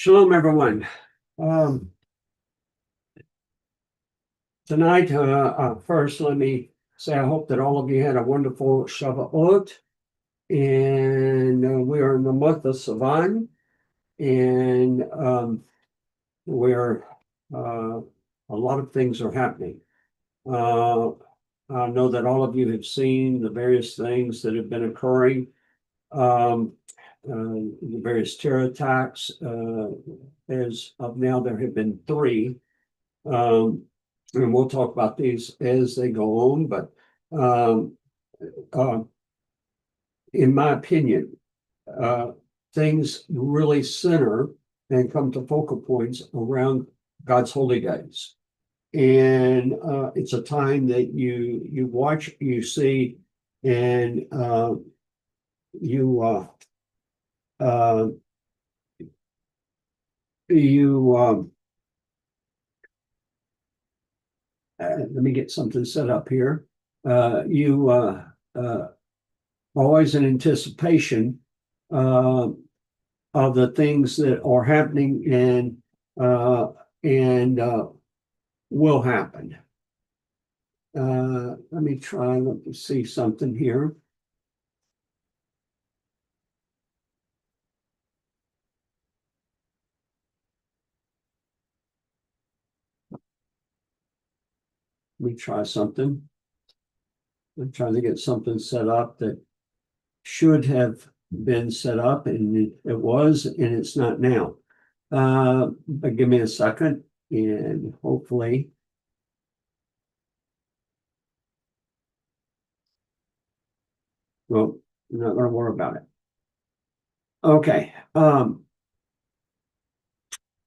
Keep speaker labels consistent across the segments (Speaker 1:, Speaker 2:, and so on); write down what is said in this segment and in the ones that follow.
Speaker 1: Shalom, everyone. Um, Tonight, first, let me say I hope that all of you had a wonderful Shavuot, and we are in the month of Sivan, and where a lot of things are happening. I know that all of you have seen the various things that have been occurring, the various terror attacks. As of now, there have been three. And we'll talk about these as they go on, but um, uh, in my opinion, things really center and come to focal points around God's holy days. And it's a time that you watch, you see, and you you let me get something set up here. You always in anticipation of the things that are happening and will happen. Let me try. Let me see something here. Let me try something. I'm trying to get something set up that should have been set up, and it was, and it's not now. But give me a second, and hopefully. Well, I'm not going to worry about it. Okay. All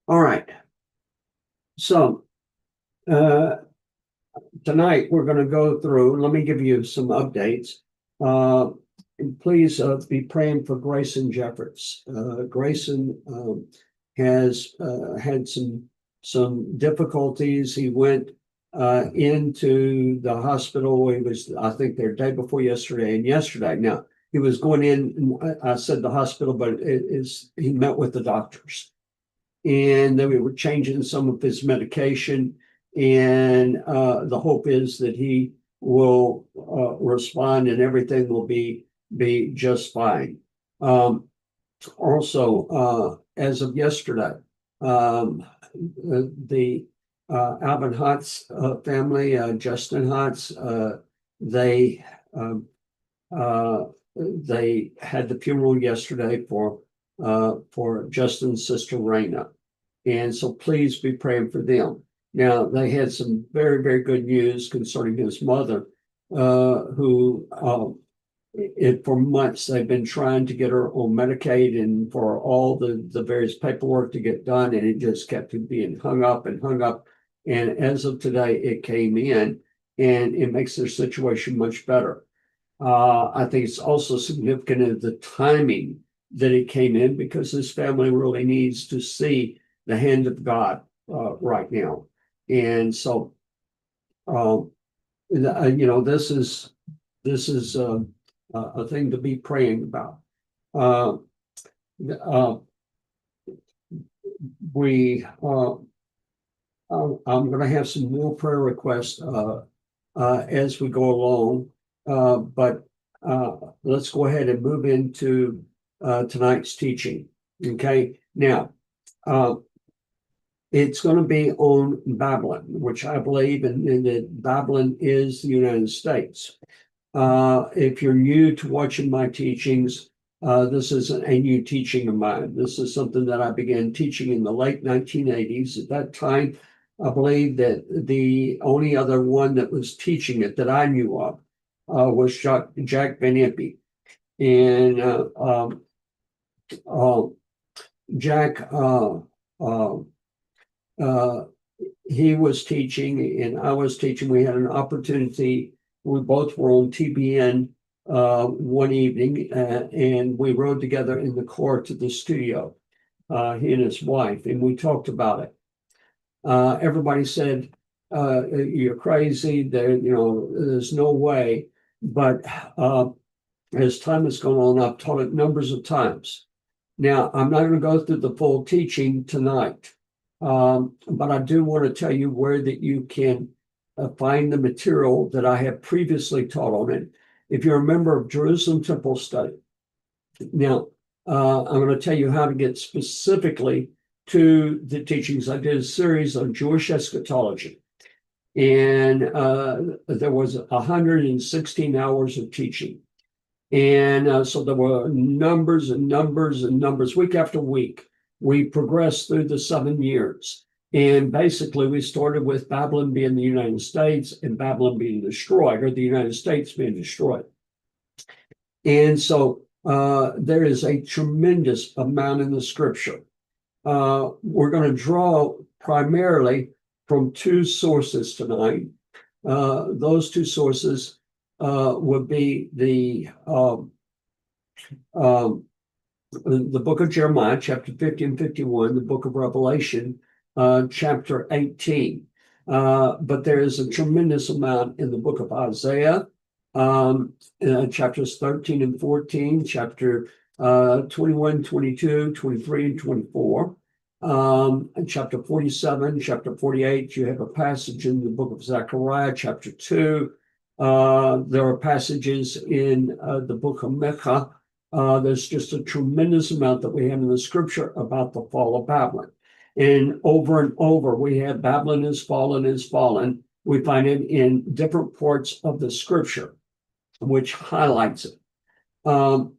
Speaker 1: right. So tonight we're going to go through. Let me give you some updates. And please be praying for Grayson Jeffords. Grayson has had some difficulties. He went into the hospital. He was, I think, there day before yesterday and yesterday. Now he was going in. I said the hospital, but it is he met with the doctors, and then we were changing some of his medication. And the hope is that he will respond and everything will be just fine. Also, as of yesterday, the Alvin Hotz family, Justin Hotz, they had the funeral yesterday for Justin's sister Raina, and so please be praying for them. Now, they had some very, very good news concerning his mother, who for months they've been trying to get her on Medicaid and for all the various paperwork to get done, and it just kept being hung up and hung up. And as of today, it came in, and it makes their situation much better. I think it's also significant of the timing that it came in, because this family really needs to see the hand of God right now. And so, this is a thing to be praying about. I'm going to have some more prayer requests as we go along, but let's go ahead and move into tonight's teaching. Okay, now it's going to be on Babylon, which I believe in that Babylon is the United States. If you're new to watching my teachings, this isn't a new teaching of mine. This is something that I began teaching in the late 1980s. At that time, I believe that the only other one that was teaching it that I knew of was Jack Van Impe. And Jack, he was teaching and I was teaching. We had an opportunity. We both were on TBN one evening, and we rode together in the car to the studio, he and his wife, and we talked about it. Everybody said, you're crazy. There's no way. But as time has gone on, I've taught it numbers of times. Now, I'm not going to go through the full teaching tonight, but I do want to tell you where that you can find the material that I have previously taught on it. If you're a member of Jerusalem Temple Study. Now, I'm going to tell you how to get specifically to the teachings. I did a series on Jewish eschatology, and there was 116 hours of teaching. And so there were numbers and numbers and numbers, week after week. We progressed through the 7 years. And basically, we started with Babylon being the United States and Babylon being destroyed, or the United States being destroyed. And so there is a tremendous amount in the scripture. We're going to draw primarily from 2 sources tonight. Those 2 sources would be the book of Jeremiah, chapter 50 and 51, the book of Revelation, chapter 18. But there is a tremendous amount in the book of Isaiah, chapters 13 and 14, chapter 21, 22, 23, and 24. And chapter 47, chapter 48, you have a passage in the book of Zechariah, chapter 2. There are passages in the book of Micah. There's just a tremendous amount that we have in the scripture about the fall of Babylon. And over, we have Babylon is fallen. We find it in different parts of the scripture, which highlights it. Now,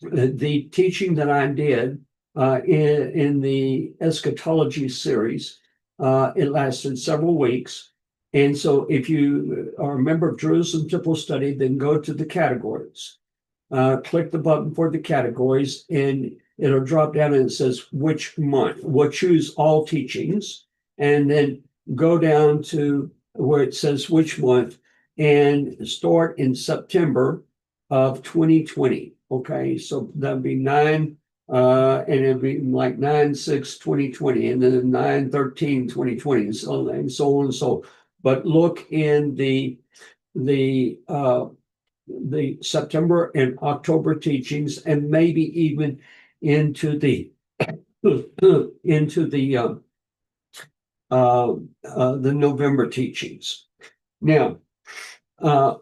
Speaker 1: the teaching that I did in the eschatology series, it lasted several weeks. And so if you are a member of Jerusalem Temple Study, then go to the categories. Click the button for the categories, and it'll drop down and it says which month. We'll choose all teachings, and then go down to where it says which month, and start in September of 2020. Okay, so that'd be 9, and it'd be like 9/6/2020, and then 9/13/2020, and so on and so on. So, but look in the September and October teachings, and maybe even into the November teachings. Now,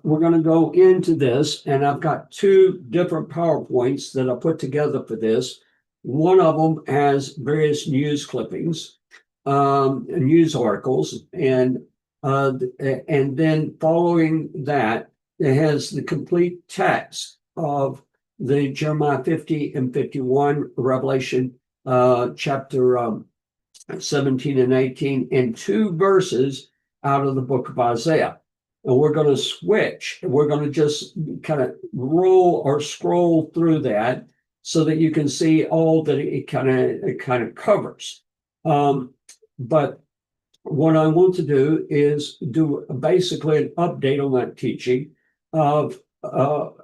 Speaker 1: we're going to go into this, and I've got 2 different PowerPoints that I put together for this. One of them has various news clippings, news articles, and then following that, it has the complete text of the Jeremiah 50 and 51, Revelation chapter 17 and 18, and 2 verses out of the book of Isaiah. And we're going to switch. We're going to just kind of roll or scroll through that so that you can see all that it kind of covers. But what I want to do is do basically an update on that teaching of,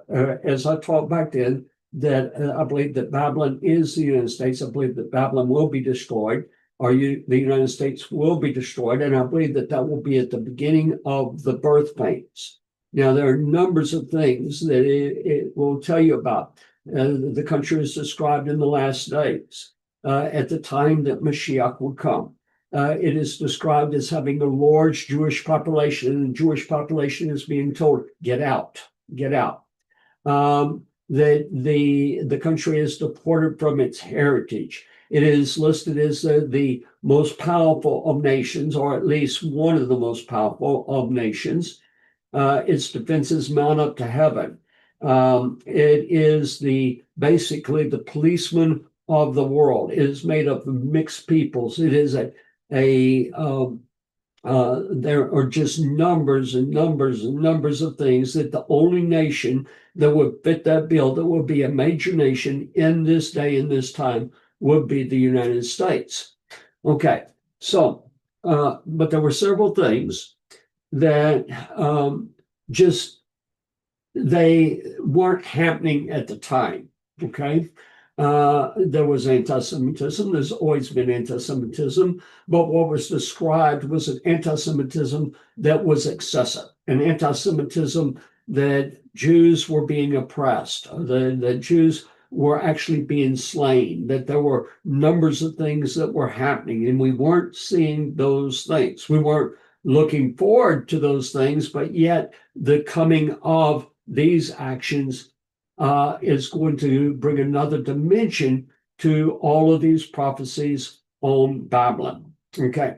Speaker 1: as I taught back then, that I believe that Babylon is the United States. I believe that Babylon will be destroyed, or the United States will be destroyed, and I believe that that will be at the beginning of the birth pains. Now, there are numbers of things that it will tell you about. The country is described in the last days, at the time that Mashiach would come. It is described as having a large Jewish population, and the Jewish population is being told, get out, get out. That the country is deported from its heritage. It is listed as the most powerful of nations, or at least one of the most powerful of nations. Its defenses mount up to heaven. It is basically the policeman of the world. It is made up of mixed peoples. It is there are just numbers and numbers and numbers of things that the only nation that would fit that bill, that would be a major nation in this day and this time, would be the United States. Okay, so, but there were several things that they weren't happening at the time, okay? There was anti-Semitism. There's always been anti-Semitism, but what was described was an anti-Semitism that was excessive, an anti-Semitism that Jews were being oppressed, that Jews were actually being slain, that there were numbers of things that were happening, and we weren't seeing those things. We weren't looking forward to those things, but yet the coming of these actions is going to bring another dimension to all of these prophecies on Babylon. Okay.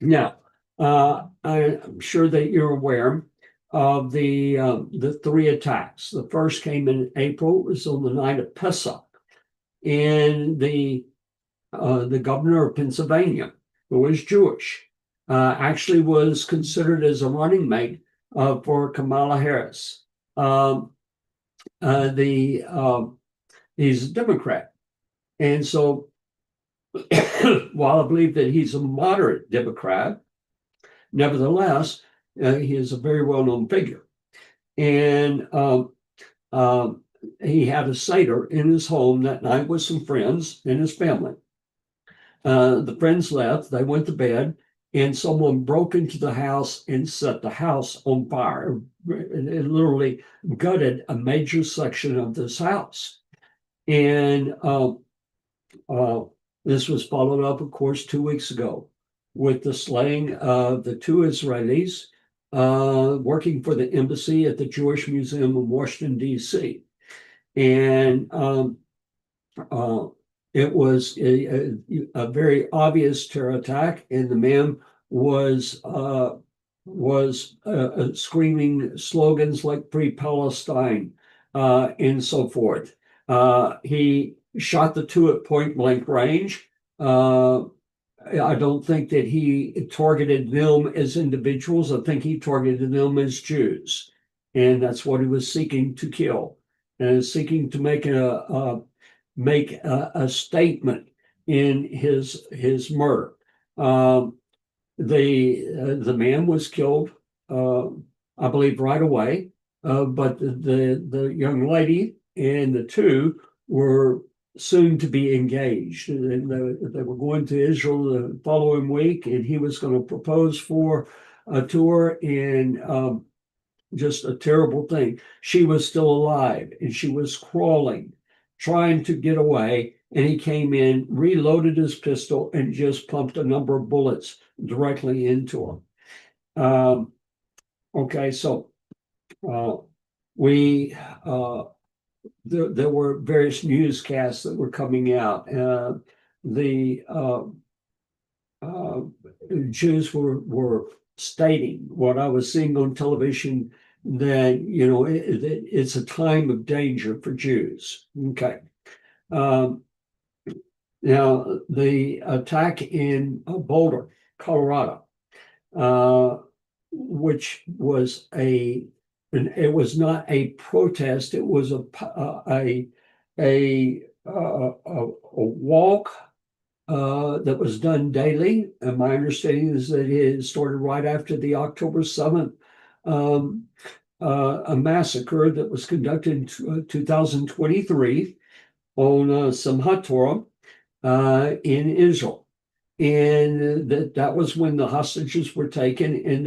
Speaker 1: Now, I'm sure that you're aware of the three attacks. The first came in April. It was on the night of Pesach, and the governor of Pennsylvania, who was Jewish, actually was considered as a running mate for Kamala Harris. He's a Democrat, and so while I believe that he's a moderate Democrat, nevertheless, he is a very well-known figure. And he had a Seder in his home that night with some friends and his family. The friends left, they went to bed, and someone broke into the house and set the house on fire. It literally gutted a major section of this house. And this was followed up, of course, 2 weeks ago with the slaying of the two Israelis working for the embassy at the Jewish Museum in Washington, D.C. And it was a very obvious terror attack, and the man was screaming slogans like "Free Palestine" and so forth. He shot the two at point blank range. I don't think that he targeted them as individuals. I think he targeted them as Jews, and that's what he was seeking to kill, and seeking to make a statement in his murder. The man was killed, I believe, right away, but the young lady and the two were soon to be engaged. And they were going to Israel the following week, and he was going to propose for a tour, and just a terrible thing. She was still alive, and she was crawling, trying to get away, and he came in, reloaded his pistol, and just pumped a number of bullets directly into her. Okay, so there were various newscasts that were coming out. The Jews were stating what I was seeing on television, that it's a time of danger for Jews. Okay. Now the attack in Boulder, Colorado, which was it was not a protest. It was a walk that was done daily. And my understanding is that it started right after the October 7th a massacre that was conducted in 2023 on Simchat Torah in Israel. And that was when the hostages were taken. And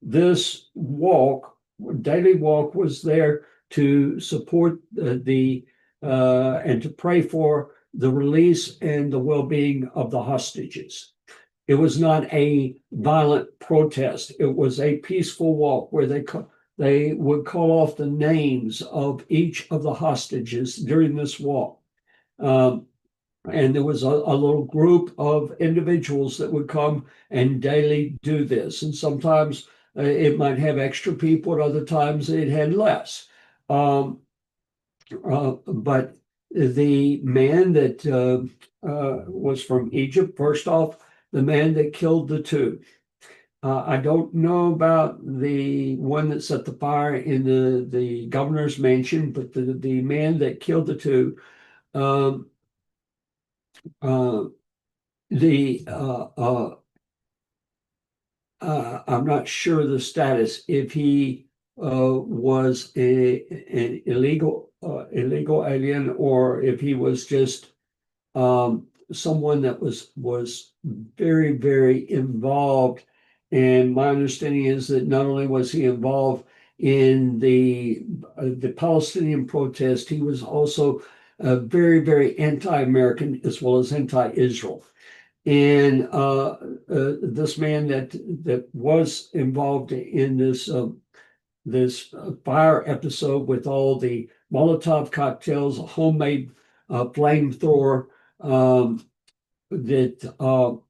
Speaker 1: this walk, daily walk, was there to support and to pray for the release and the well-being of the hostages. It was not a violent protest. It was a peaceful walk where they would call off the names of each of the hostages during this walk. And there was a little group of individuals that would come and daily do this. And sometimes it might have extra people, at other times it had less. But the man that was from Egypt, first off, the man that killed the two. I don't know about the one that set the fire in the governor's mansion, but the man that killed the two, I'm not sure the status, if he was an illegal alien, or if he was just someone that was very, very involved. And my understanding is that not only was he involved in the Palestinian protest. He was also very, very anti-American as well as anti-Israel. And this man that was involved in this fire episode with all the Molotov cocktails, a homemade flamethrower, that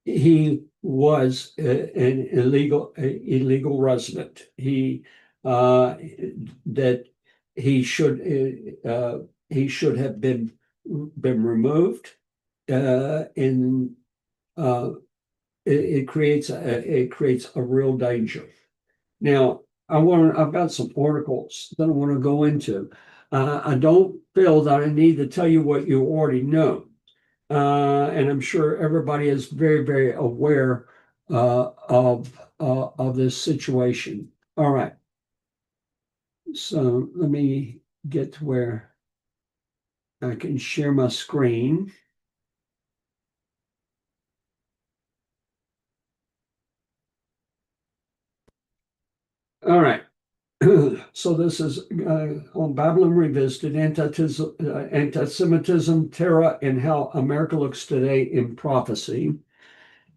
Speaker 1: he was an illegal resident. That he should have been removed, and it creates a real danger. Now, I've got some articles that I want to go into. I don't feel that I need to tell you what you already know. And I'm sure everybody is very, very aware of this situation. All right. So let me get to where I can share my screen. All right. So this is on Babylon Revisited, Antisemitism, Terror, and How America Looks Today in Prophecy.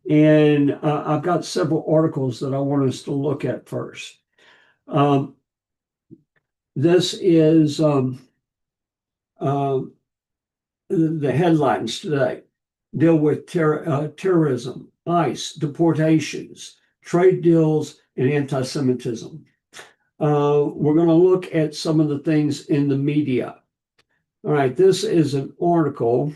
Speaker 1: And I've got several articles that I want us to look at first. This is the headlines today. Deal with terrorism, ICE, deportations, trade deals, and anti-Semitism. We're going to look at some of the things in the media. All right, this is an article.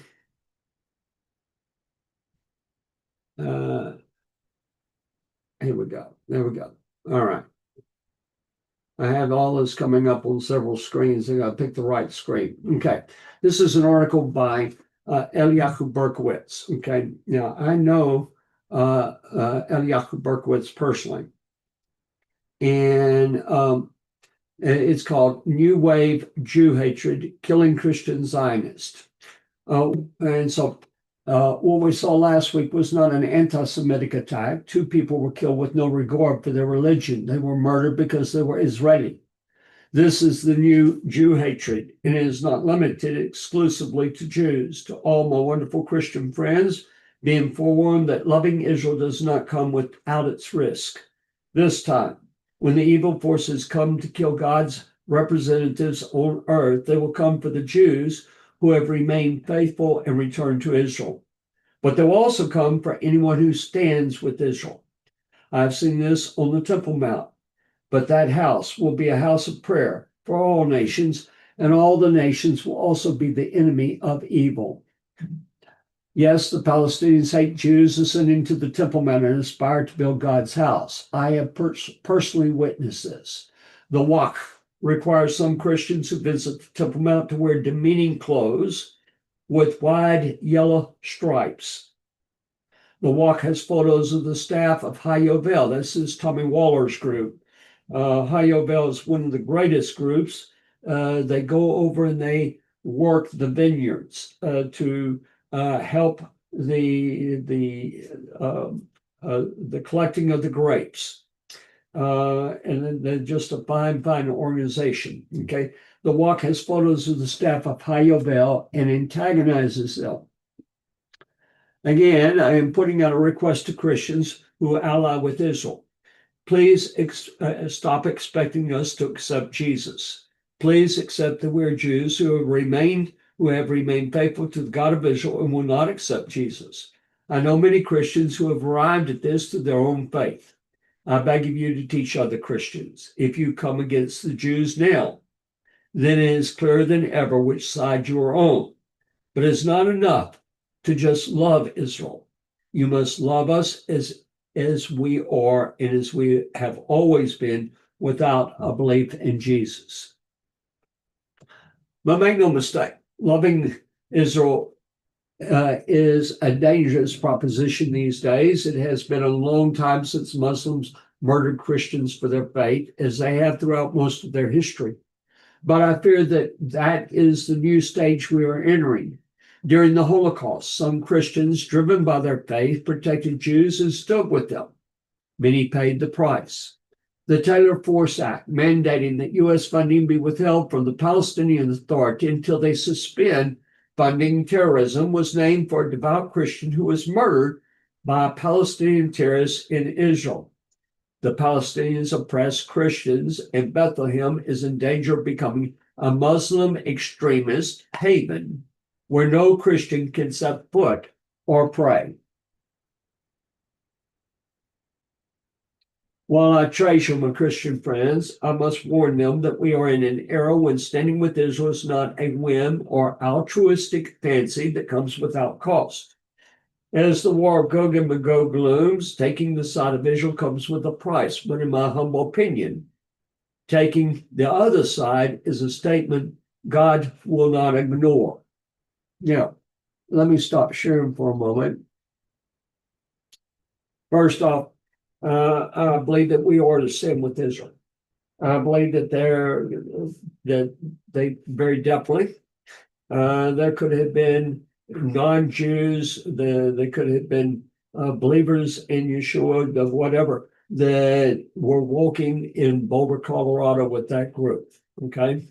Speaker 1: Here we go. There we go. All right. I have all this coming up on several screens. I got to pick the right screen. Okay. This is an article by Eliyahu Berkowitz. Okay. Now, I know Eliyahu Berkowitz personally. And it's called New Wave Jew Hatred, Killing Christian Zionists. And so what we saw last week was not an anti-Semitic attack. 2 people were killed with no regard for their religion. They were murdered because they were Israeli. This is the new Jew hatred, and it is not limited exclusively to Jews. To all my wonderful Christian friends, being forewarned that loving Israel does not come without its risk. This time, when the evil forces come to kill God's representatives on earth, they will come for the Jews who have remained faithful and returned to Israel. But they will also come for anyone who stands with Israel. I've seen this on the Temple Mount, but that house will be a house of prayer for all nations, and all the nations will also be the enemy of evil. Yes, the Palestinians hate Jews ascending to the Temple Mount and aspire to build God's house. I have personally witnessed this. The Waqf requires some Christians who visit the Temple Mount to wear demeaning clothes with wide yellow stripes. The Waqf has photos of the staff of Hayovel. This is Tommy Waller's group. Hayovel is one of the greatest groups. They go over and they work the vineyards to help the collecting of the grapes. And they're just a fine organization. Okay. The Waqf has photos of the staff of Hayovel and antagonizes them. Again, I am putting out a request to Christians who ally with Israel. Please stop expecting us to accept Jesus. Please accept that we're Jews who have remained faithful to the God of Israel and will not accept Jesus. I know many Christians who have arrived at this through their own faith. I beg of you to teach other Christians. If you come against the Jews now, then it is clearer than ever which side you are on. But it's not enough to just love Israel. You must love us as we are and as we have always been, without a belief in Jesus. But make no mistake, loving Israel is a dangerous proposition these days. It has been a long time since Muslims murdered Christians for their faith, as they have throughout most of their history. But I fear that is the new stage we are entering. During the Holocaust, some Christians, driven by their faith, protected Jews and stood with them. Many paid the price. the Taylor Force Act, mandating that U.S. funding be withheld from the Palestinian Authority until they suspend funding terrorism, was named for a devout Christian who was murdered by Palestinian terrorists in Israel. The Palestinians oppress Christians, and Bethlehem is in danger of becoming a Muslim extremist haven where no Christian can set foot or pray. While I treasure my Christian friends, I must warn them that we are in an era when standing with Israel is not a whim or altruistic fancy that comes without cost. As the war of Gog and Magog looms, taking the side of Israel comes with a price, but in my humble opinion, taking the other side is a statement God will not ignore. Now, let me stop sharing for a moment. First off, I believe that we are to stand with Israel. I believe that they very definitely, there could have been non-Jews, they could have been believers in Yeshua, of whatever, that were walking in Boulder, Colorado with that group. Okay.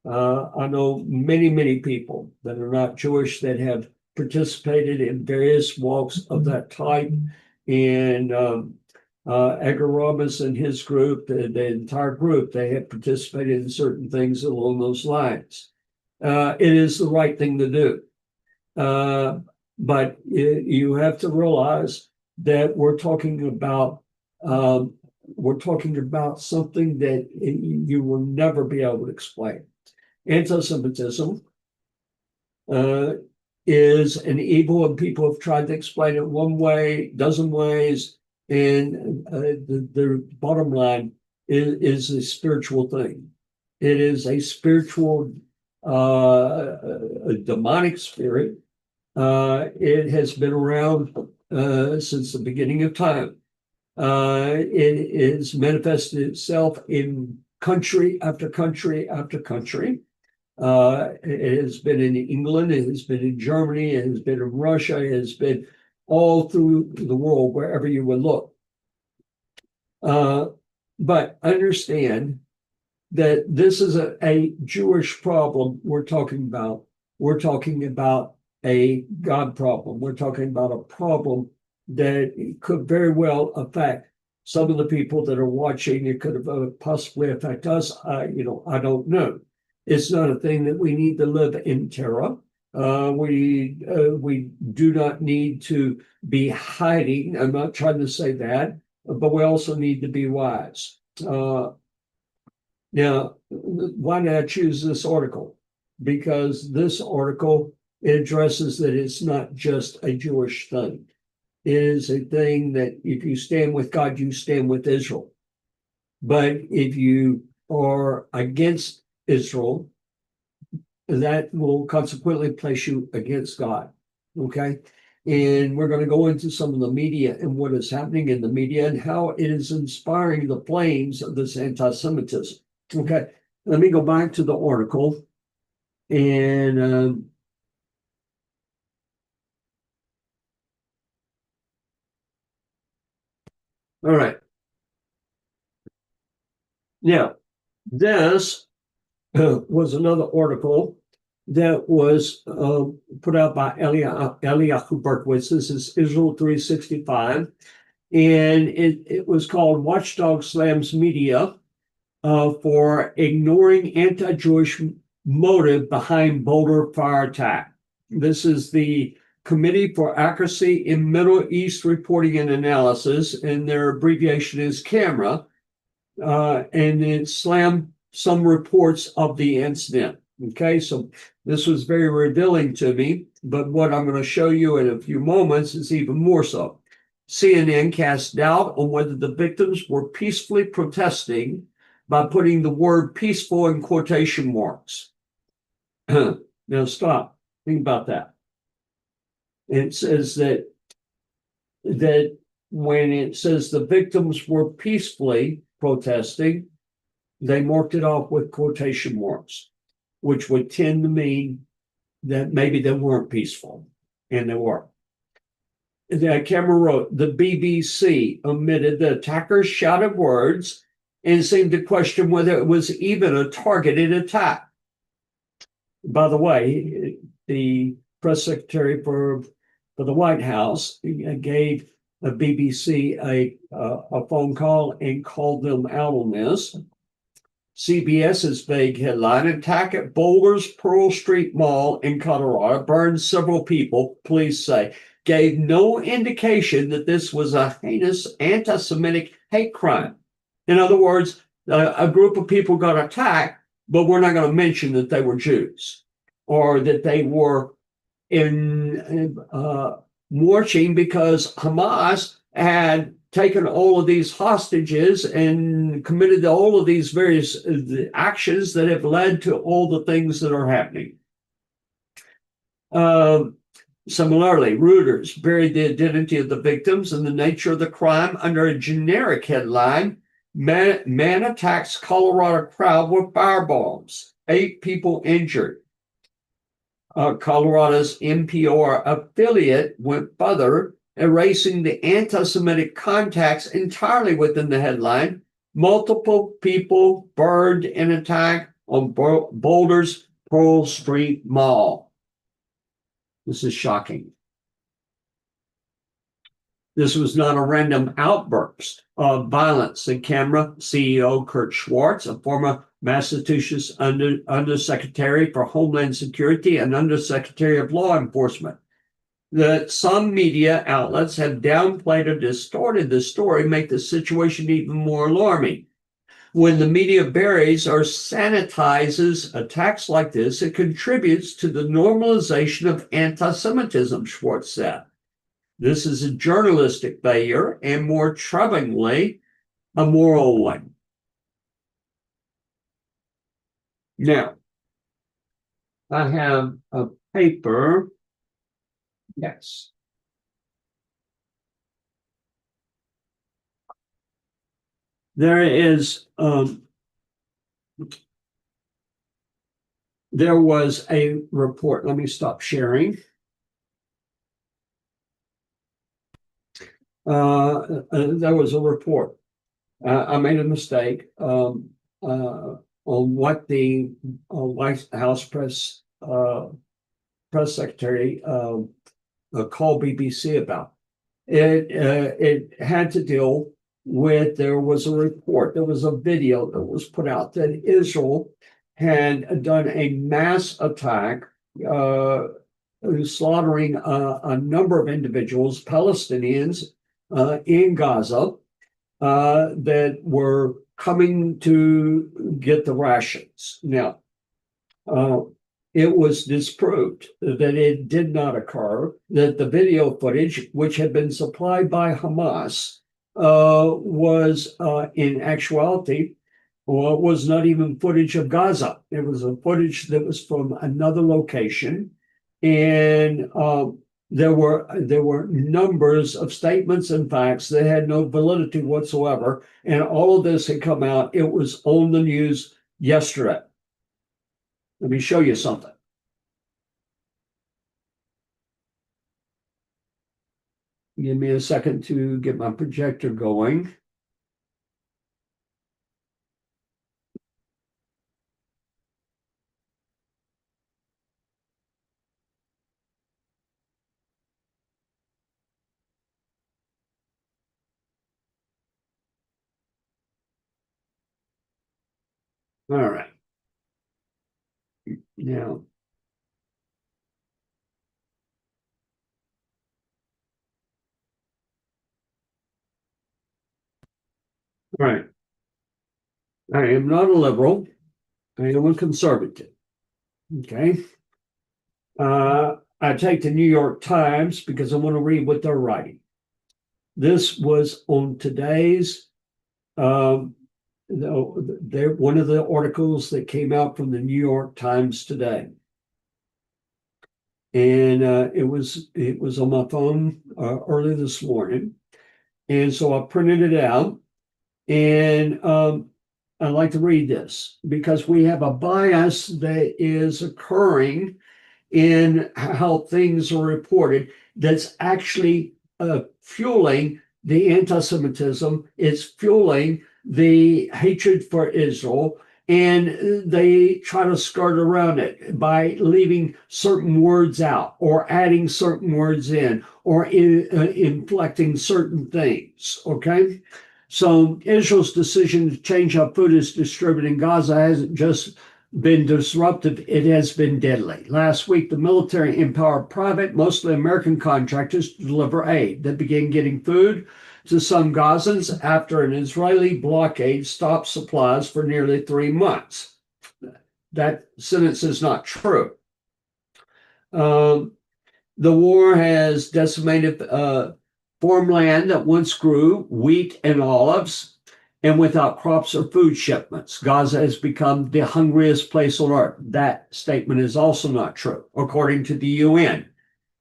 Speaker 1: I know many people that are not Jewish that have participated in various walks of that type. And Edgar Robbins and his group, the entire group, they have participated in certain things along those lines. It is the right thing to do. But you have to realize that we're talking about something that you will never be able to explain. Antisemitism is an evil, and people have tried to explain it one way, dozen ways, and the bottom line is a spiritual thing. It is a spiritual, a demonic spirit. It has been around since the beginning of time. It has manifested itself in country after country after country. It has been in England, it has been in Germany, it has been in Russia, it has been all through the world, wherever you would look. But understand that this is a Jewish problem we're talking about. We're talking about a God problem. We're talking about a problem that could very well affect some of the people that are watching. It could possibly affect us. I don't know. It's not a thing that we need to live in terror. We do not need to be hiding. I'm not trying to say that, but we also need to be wise. Now, why did I choose this article? Because this article addresses that it's not just a Jewish thing. It is a thing that if you stand with God, you stand with Israel. But if you are against Israel, that will consequently place you against God. Okay. And we're going to go into some of the media and what is happening in the media and how it is inspiring the flames of this anti-Semitism. Okay. Let me go back to the article. And all right. Now, this was another article that was put out by Eliyahu Berkowitz. This is Israel 365. And it was called Watchdog Slams Media for ignoring anti-Jewish motive behind Boulder fire attack. This is the Committee for Accuracy in Middle East Reporting and Analysis, and their abbreviation is CAMERA. And it slammed some reports of the incident. Okay, so this was very revealing to me, but what I'm going to show you in a few moments is even more so. CNN cast doubt on whether the victims were peacefully protesting by putting the word peaceful in quotation marks. Now stop. Think about that. It says that when it says the victims were peacefully protesting, they marked it off with quotation marks, which would tend to mean that maybe they weren't peaceful, and they were. the camera wrote, the BBC omitted the attacker's shouted words and seemed to question whether it was even a targeted attack. By the way, the press secretary for the White House gave the BBC a phone call and called them out on this. CBS's vague headline, attack at Boulder's Pearl Street Mall in Colorado, burned several people, police say, gave no indication that this was a heinous anti-Semitic hate crime. In other words, a group of people got attacked, but we're not going to mention that they were Jews or that they were marching because Hamas had taken all of these hostages and committed all of these various actions that have led to all the things that are happening. Similarly, Reuters buried the identity of the victims and the nature of the crime under a generic headline, man attacks Colorado crowd with firebombs, 8 people injured. Colorado's NPR affiliate went further, erasing the anti-Semitic contacts entirely within the headline. Multiple people burned in attack on Boulder's Pearl Street Mall. This is shocking. This was not a random outburst of violence. The camera CEO Kurt Schwartz, a former Massachusetts Undersecretary for Homeland Security and Undersecretary of Law Enforcement, that some media outlets have downplayed or distorted the story, make the situation even more alarming. When the media buries or sanitizes attacks like this, it contributes to the normalization of anti-Semitism, Schwartz said. This is a journalistic failure and, more troublingly, a moral one. Now, I have a paper. Yes. There was a report. Let me stop sharing. There was a report. I made a mistake on what the White House press secretary called BBC about. It had to deal with, there was a report, there was a video that was put out that Israel had done a mass attack, slaughtering a number of individuals, Palestinians, in Gaza, that were coming to get the rations. Now, it was disproved that it did not occur, that the video footage, which had been supplied by Hamas, was in actuality, was not even footage of Gaza. It was a footage that was from another location. And there were numbers of statements and facts that had no validity whatsoever. And all of this had come out. It was on the news yesterday. Let me show you something. Give me a second to get my projector going. All right. Now, all right. I am not a liberal. I am a conservative. Okay. I take the New York Times because I want to read what they're writing. This was on today's, one of the articles that came out from the New York Times today. And it was on my phone early this morning. And so I printed it out. And I'd like to read this because we have a bias that is occurring in how things are reported that's actually fueling the anti-Semitism. It's fueling the hatred for Israel. And they try to skirt around it by leaving certain words out or adding certain words in or inflecting certain things. Okay. So Israel's decision to change how food is distributed in Gaza hasn't just been disruptive, it has been deadly. Last week, the military empowered private, mostly American contractors to deliver aid. They began getting food to some Gazans after an Israeli blockade stopped supplies for nearly 3 months. That sentence is not true. The war has decimated farmland that once grew wheat and olives, and without crops or food shipments, Gaza has become the hungriest place on earth. That statement is also not true, according to the UN.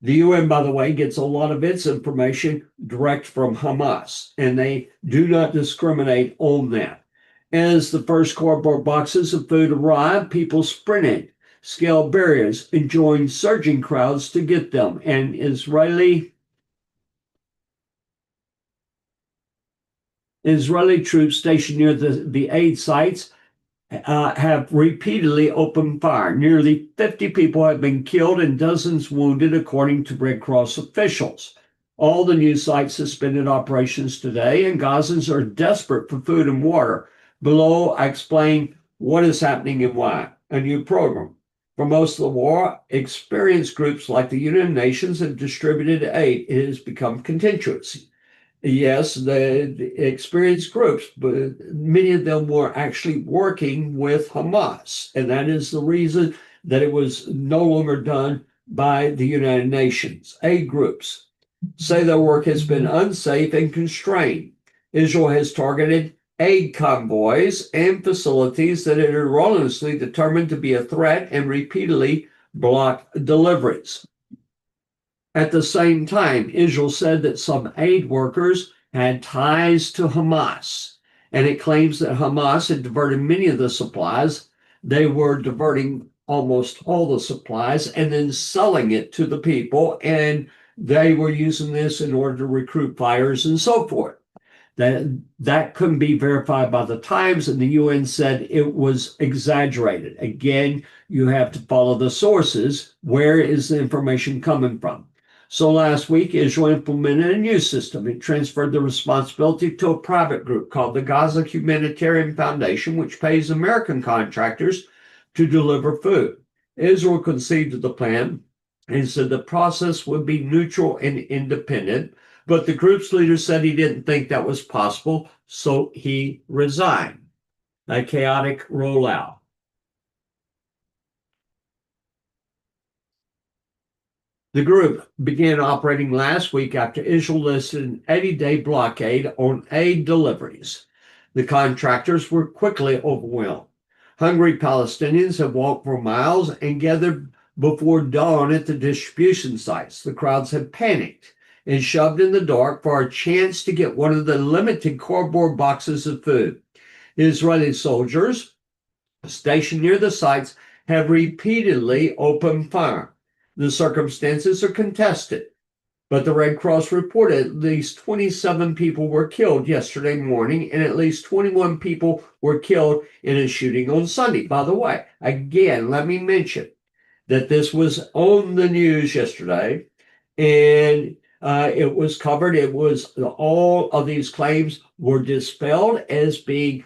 Speaker 1: The UN, by the way, gets a lot of its information direct from Hamas, and they do not discriminate on that. As the first cardboard boxes of food arrived, people sprinted, scaled barriers, and joined surging crowds to get them. And Israeli troops stationed near the aid sites have repeatedly opened fire. Nearly 50 people have been killed and dozens wounded, according to Red Cross officials. All the news sites suspended operations today, and Gazans are desperate for food and water. Below, I explain what is happening and why. A new program. For most of the war, experienced groups like the United Nations have distributed aid. It has become contentious. Yes, the experienced groups, but many of them were actually working with Hamas. And that is the reason that it was no longer done by the United Nations. Aid groups say their work has been unsafe and constrained. Israel has targeted aid convoys and facilities that it erroneously determined to be a threat and repeatedly blocked deliveries. At the same time, Israel said that some aid workers had ties to Hamas, and it claims that Hamas had diverted many of the supplies. They were diverting almost all the supplies and then selling it to the people, and they were using this in order to recruit fighters and so forth. That couldn't be verified by the Times, and the UN said it was exaggerated. Again, you have to follow the sources. Where is the information coming from? So last week, Israel implemented a new system. It transferred the responsibility to a private group called the Gaza Humanitarian Foundation, which pays American contractors to deliver food. Israel conceded to the plan and said the process would be neutral and independent, but the group's leader said he didn't think that was possible, so he resigned. A chaotic rollout. The group began operating last week after Israel listed an 80-day blockade on aid deliveries. The contractors were quickly overwhelmed. Hungry Palestinians have walked for miles and gathered before dawn at the distribution sites. The crowds have panicked and shoved in the dark for a chance to get one of the limited cardboard boxes of food. Israeli soldiers stationed near the sites have repeatedly opened fire. The circumstances are contested, but the Red Cross reported at least 27 people were killed yesterday morning, and at least 21 people were killed in a shooting on Sunday. By the way, again, let me mention that this was on the news yesterday, and it was covered. It was all of these claims were dispelled as being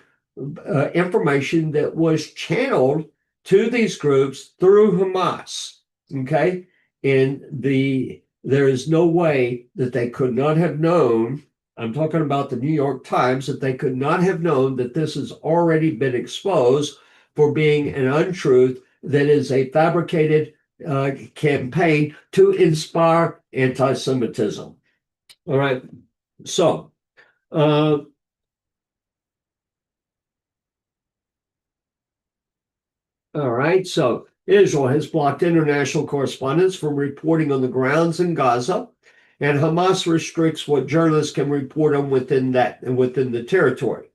Speaker 1: information that was channeled to these groups through Hamas. Okay, and there is no way that they could not have known. I'm talking about the New York Times, that they could not have known that this has already been exposed for being an untruth that is a fabricated campaign to inspire anti-Semitism. All right, so Israel has blocked international correspondents from reporting on the grounds in Gaza, and Hamas restricts what journalists can report on within the territory.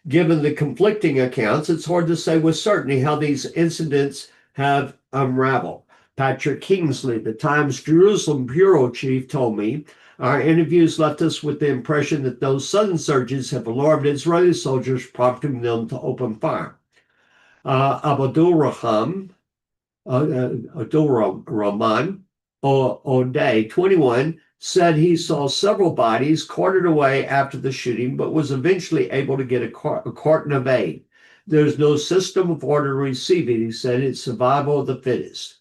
Speaker 1: Given the conflicting accounts, it's hard to say with certainty how these incidents have unraveled. Patrick Kingsley, the Times Jerusalem bureau chief, told me,
Speaker 2: Our interviews left us with the impression that those sudden surges have alarmed Israeli soldiers, prompting them to open fire. Abdul Rahman O'Day, 21, said he saw several bodies carted away after the shooting, but was eventually able to get a carton of aid. There's no system of order to receive it, he said. It's survival of the fittest.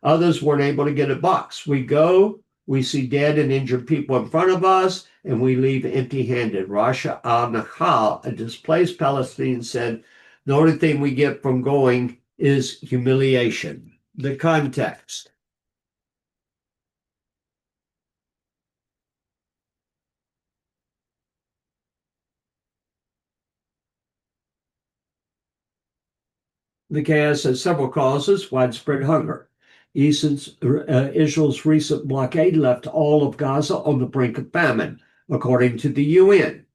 Speaker 2: Others weren't able to get a box. We go, we see dead and injured people in front of us, and we leave empty-handed. Rasha al-Nahal, a displaced Palestinian, said, the only thing we get from going is humiliation. The context. The chaos has several causes: widespread hunger. Israel's recent blockade left all of Gaza on the brink of famine, according to the UN.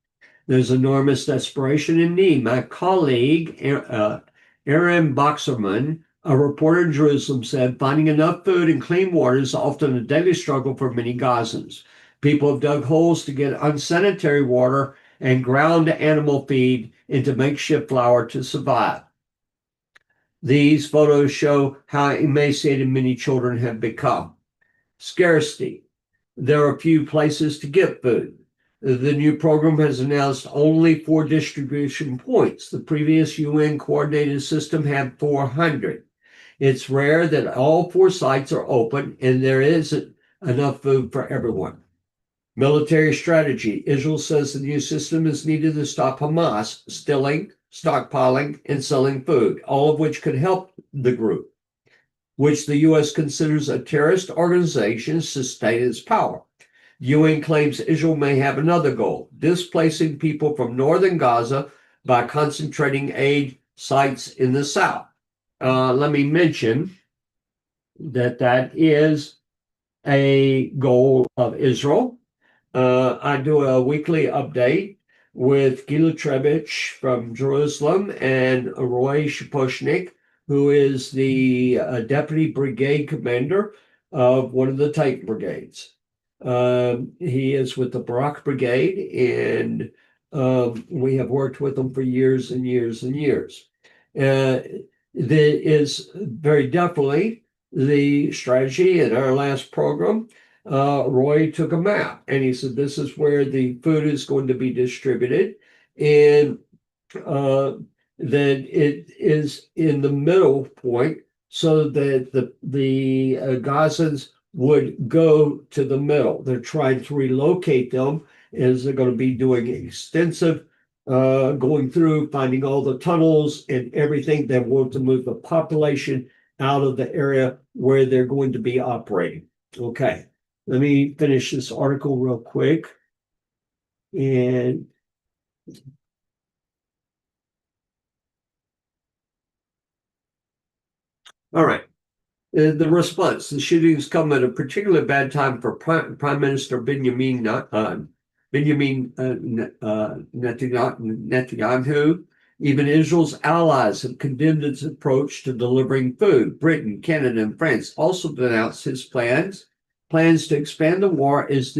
Speaker 2: There's enormous desperation and need. My colleague, Aaron Boxerman, a reporter in Jerusalem, said finding enough food and clean water is often a daily struggle for many Gazans. People have dug holes to get unsanitary water and ground animal feed into makeshift flour to survive. These photos show how emaciated many children have become. Scarcity. There are few places to get food. The new program has announced only 4 distribution points. The previous UN coordinated system had 400. It's rare that all 4 sites are open and there isn't enough food for everyone. Military strategy. Israel says the new system is needed to stop Hamas stealing, stockpiling, and selling food, all of which could help the group, which the U.S. considers a terrorist organization, sustain its power. UN claims Israel may have another goal: displacing people from northern Gaza by concentrating aid sites in the south. Let me mention that that is a goal of Israel. I do a weekly update with Gila Trebich from Jerusalem and Roy Shaposhnik, who is the deputy brigade commander of one of the tank brigades. He is with the Barak Brigade, and we have worked with him for years and years and years. There is very definitely the strategy in our last program. Roy took a map and he said, this is where the food is going to be distributed. And that it is in the middle point so that the Gazans would go to the middle. They're trying to relocate them as they're going to be doing extensive going through, finding all the tunnels and everything. They want to move the population out of the area where they're going to be operating. Okay, let me finish this article real quick. And all right. The response: the shootings come at a particularly bad time for Prime Minister Benjamin Netanyahu. Even Israel's allies have condemned its approach to delivering food. Britain, Canada, and France also denounced his plans to expand the war as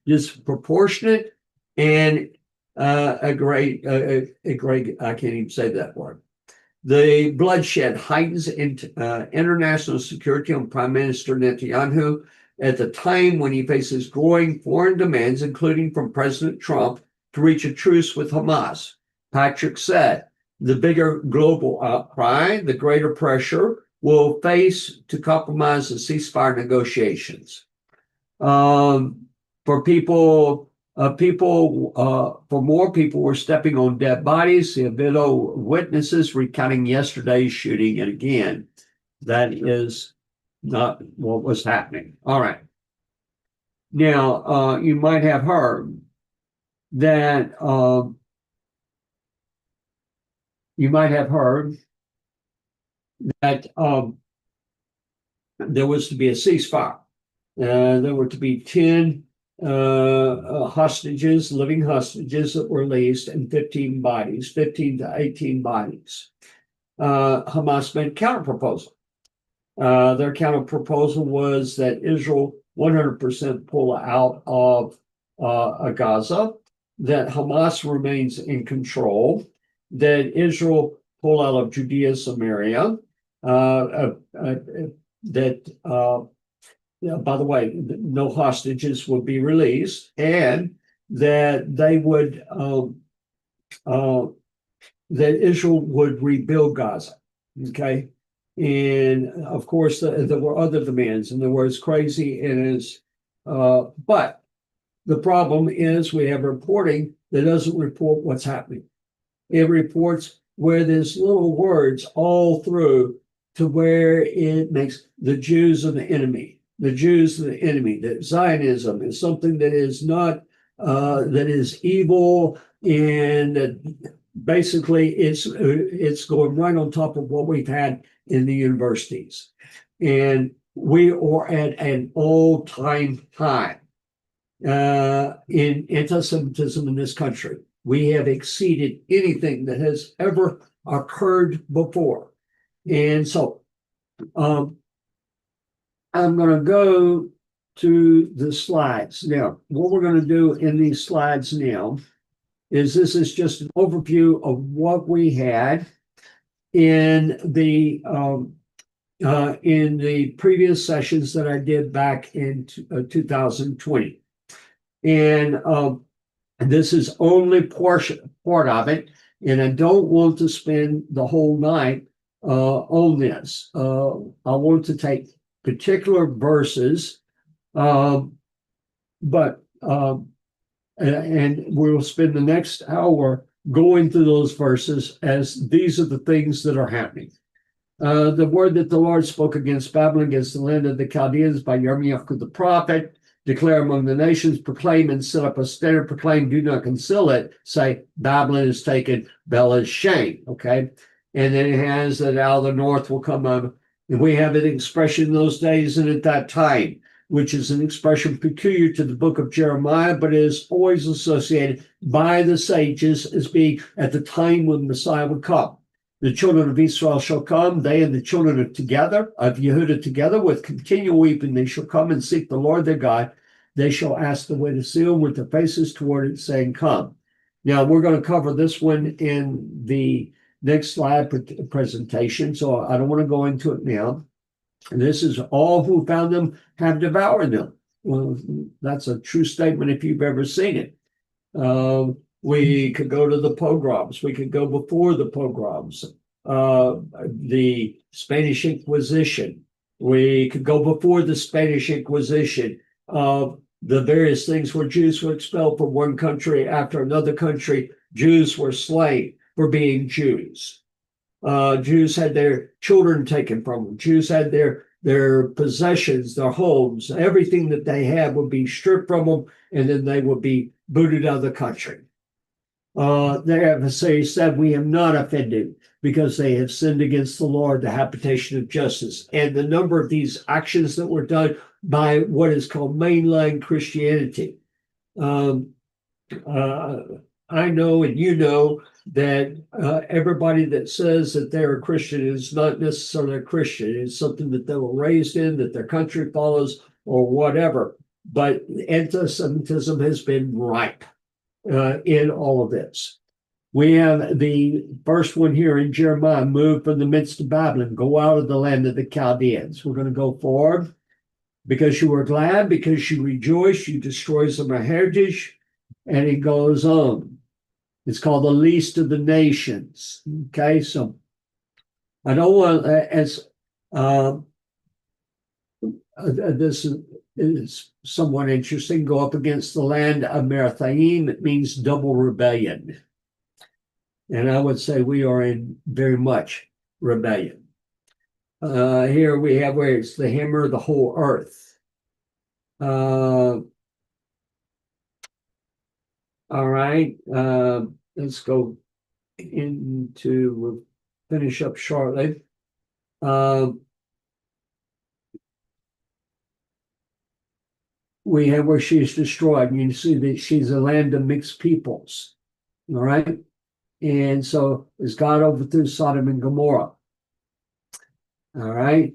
Speaker 2: disproportionate and a great I can't even say that word. The bloodshed heightens international security on Prime Minister Netanyahu at the time when he faces growing foreign demands, including from President Trump, to reach a truce with Hamas. Patrick said, the bigger global outcry, the greater pressure will face to compromise the ceasefire negotiations. For more people were stepping on dead bodies. The video witnesses recounting yesterday's shooting, and again, that is not what was happening. All right. Now, you might have heard that there was to be a ceasefire. There were to be 10 hostages, living hostages that were released, and 15 to 18 bodies. Hamas made a counterproposal. Their counterproposal was that Israel
Speaker 1: 100% pull out of Gaza, that Hamas remains in control, that Israel pull out of Judea, Samaria, that by the way, no hostages would be released, and that they would that Israel would rebuild Gaza. Okay. And of course, there were other demands, and there was crazy and is, but the problem is we have reporting that doesn't report what's happening. It reports where there's little words all through to where it makes the Jews are the enemy. The Jews are the enemy. That Zionism is something that is not, that is evil, and that basically it's going right on top of what we've had in the universities. And we are at an all-time high in anti-Semitism in this country. We have exceeded anything that has ever occurred before. And so I'm going to go to the slides. Now, what we're going to do in these slides now is this is just an overview of what we had in the previous sessions that I did back in 2020. And this is only part of it, and I don't want to spend the whole night on this. I want to take particular verses, and we'll spend the next hour going through those verses, as these are the things that are happening. The word that the Lord spoke against Babylon, against the land of the Chaldeans by Jeremiah the prophet: declare among the nations, proclaim and set up a standard, proclaim, do not conceal it, say Babylon is taken, Bela's shame. Okay. And then it has that out of the north will come up. And we have an expression in those days and at that time, which is an expression peculiar to the book of Jeremiah, but it is always associated by the sages as being at the time when Messiah would come. The children of Israel shall come, they and the children of Yehudah together with continual weeping. They shall come and seek the Lord their God. They shall ask the way to Zion with their faces toward it, saying, come. Now, we're going to cover this one in the next slide presentation, so I don't want to go into it now. And this is all who found them have devoured them. Well, that's a true statement if you've ever seen it. We could go to the pogroms. We could go before the pogroms, the Spanish Inquisition. We could go before the Spanish Inquisition of the various things where Jews were expelled from one country after another country. Jews were slain for being Jews. Jews had their children taken from them. Jews had their possessions, their homes, everything that they had would be stripped from them, and then they would be booted out of the country. They have said, we have not offended because they have sinned against the Lord, the habitation of justice. And the number of these actions that were done by what is called mainline Christianity. I know, and you know, that everybody that says that they're a Christian is not necessarily a Christian. It's something that they were raised in, that their country follows, or whatever. But anti-Semitism has been ripe in all of this. We have the first one here in Jeremiah: move from the midst of Babylon, go out of the land of the Chaldeans. We're going to go forward. Because you were glad, because you rejoice, you destroy some heritage, and it goes on. It's called the least of the nations. Okay, so I don't want, as this is somewhat interesting, go up against the land of Merathaim. It means double rebellion. And I would say we are in very much rebellion. Here we have where it's the hammer of the whole earth. All right, let's go into, we'll finish up shortly. We have where she's destroyed. You see that she's a land of mixed peoples. All right. And so as God overthrew Sodom and Gomorrah. All right.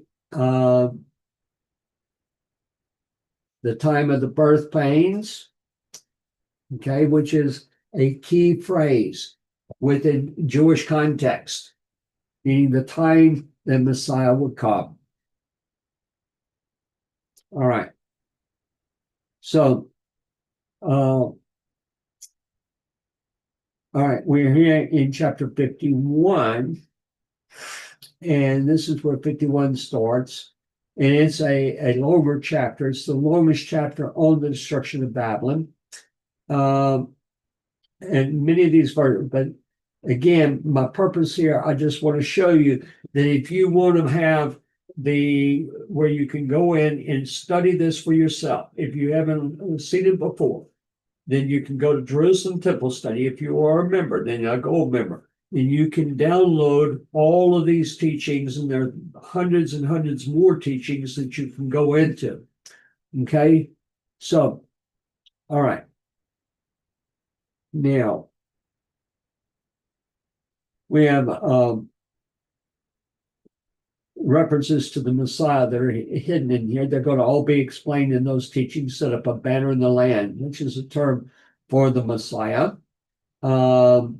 Speaker 2: the time of the birth pains, okay, which is a key phrase within Jewish context, meaning the time that Messiah would come. All right. So, all right, we're here in chapter 51, and this is where 51 starts. And it's a longer chapter. It's the longest chapter on the destruction of Babylon. And many of these verses, but again, my purpose here, I just want to show you that if you want to have where you can go in and study this for yourself, if you haven't seen it before, then you can go to Jerusalem Temple Study. If you are a member, then a gold member, and you can download all of these teachings, and there are hundreds and hundreds more teachings that you can go into. Okay, so, all right. Now, we have references to the Messiah that are hidden in here. They're going to all be explained in those teachings. Set up a banner in the land, which is a term for the Messiah. Look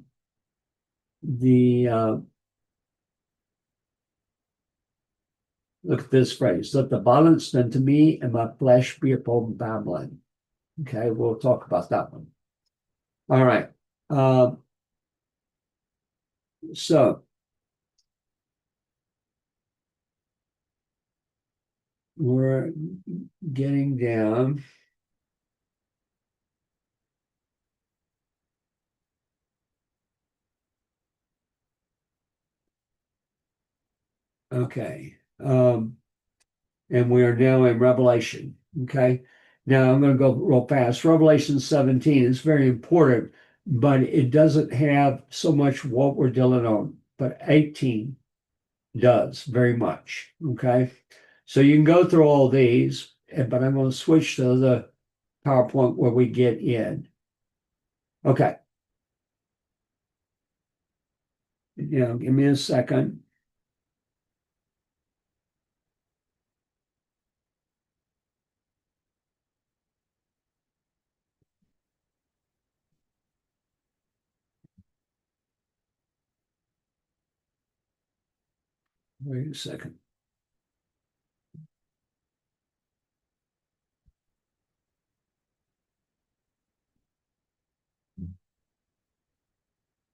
Speaker 2: at this phrase: "Let the violence done to me and my flesh be upon Babylon." Okay, we'll talk about that one. All right. So we're getting down. Okay. And we are now in Revelation. Okay. Now I'm going to go real fast. Revelation 17 is very important, but it doesn't have so much what we're dealing on, but 18 does very much. Okay. So you can go through all these, but I'm going to switch to the PowerPoint where we get in. Okay. Give me a second. Wait a second.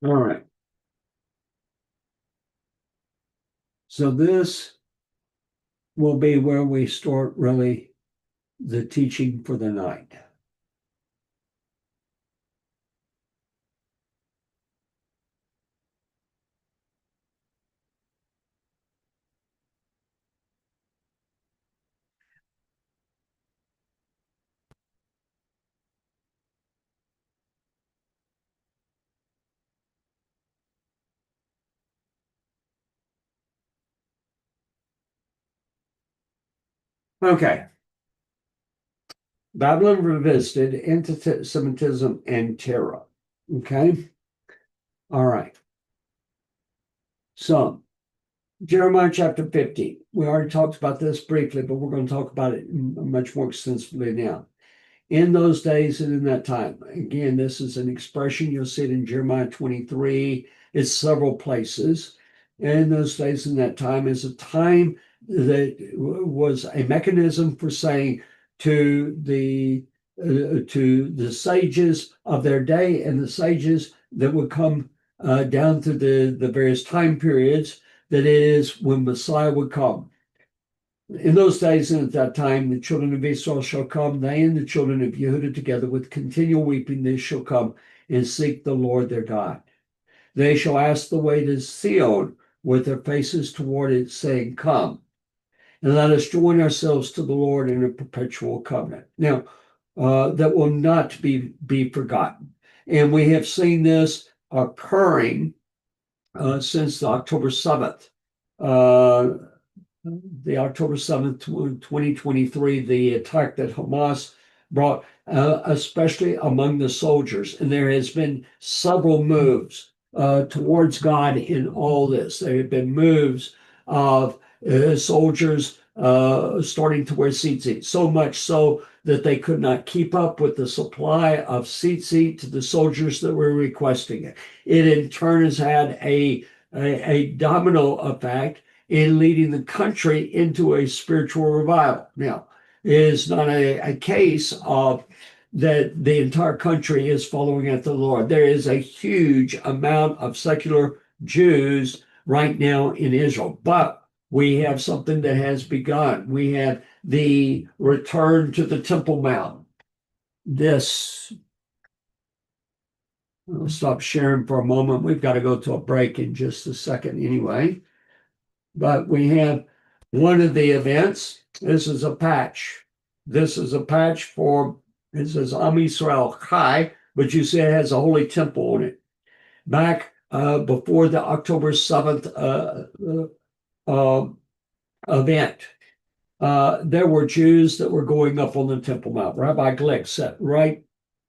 Speaker 2: All right. So this will be where we start really the teaching for the night. Okay. Babylon Revisited, Antisemitism, and Terror. Okay. All right. So, Jeremiah chapter 50. We already talked about this briefly, but we're going to talk about it much more extensively now. In those days and in that time. Again, this is an expression. You'll see it in Jeremiah 23. It's several places. In those days and that time is a time that was a mechanism for saying to the sages of their day and the sages that would come down through the various time periods, that is when Messiah would come. In those days and at that time, the children of Israel shall come, they and the children of Yehudah together with continual weeping, they shall come and seek the Lord their God. They shall ask the way to Zion with their faces toward it, saying, "Come, and let us join ourselves to the Lord in a perpetual covenant." Now, that will not be forgotten. And we have seen this occurring since October 7th. The October 7th, 2023, the attack that Hamas brought, especially among the soldiers. And there has been several moves towards God in all this. There have been moves of soldiers starting to wear tzitzit, so much so that they could not keep up with the supply of tzitzit to the soldiers that were requesting it. It in turn has had a domino effect in leading the country into a spiritual revival. Now, it is not a case of that the entire country is following after the Lord. There is a huge amount of secular Jews right now in Israel, but we have something that has begun. We have the return to the Temple Mount. I'll stop sharing for a moment. We've got to go to a break in just a second anyway. But we have one of the events. This is a patch. This is a patch for, it says Am Yisrael Chai, but you see it has a holy temple on it. Back before the October 7th event, there were Jews that were going up on the Temple Mount. Rabbi Glick sat right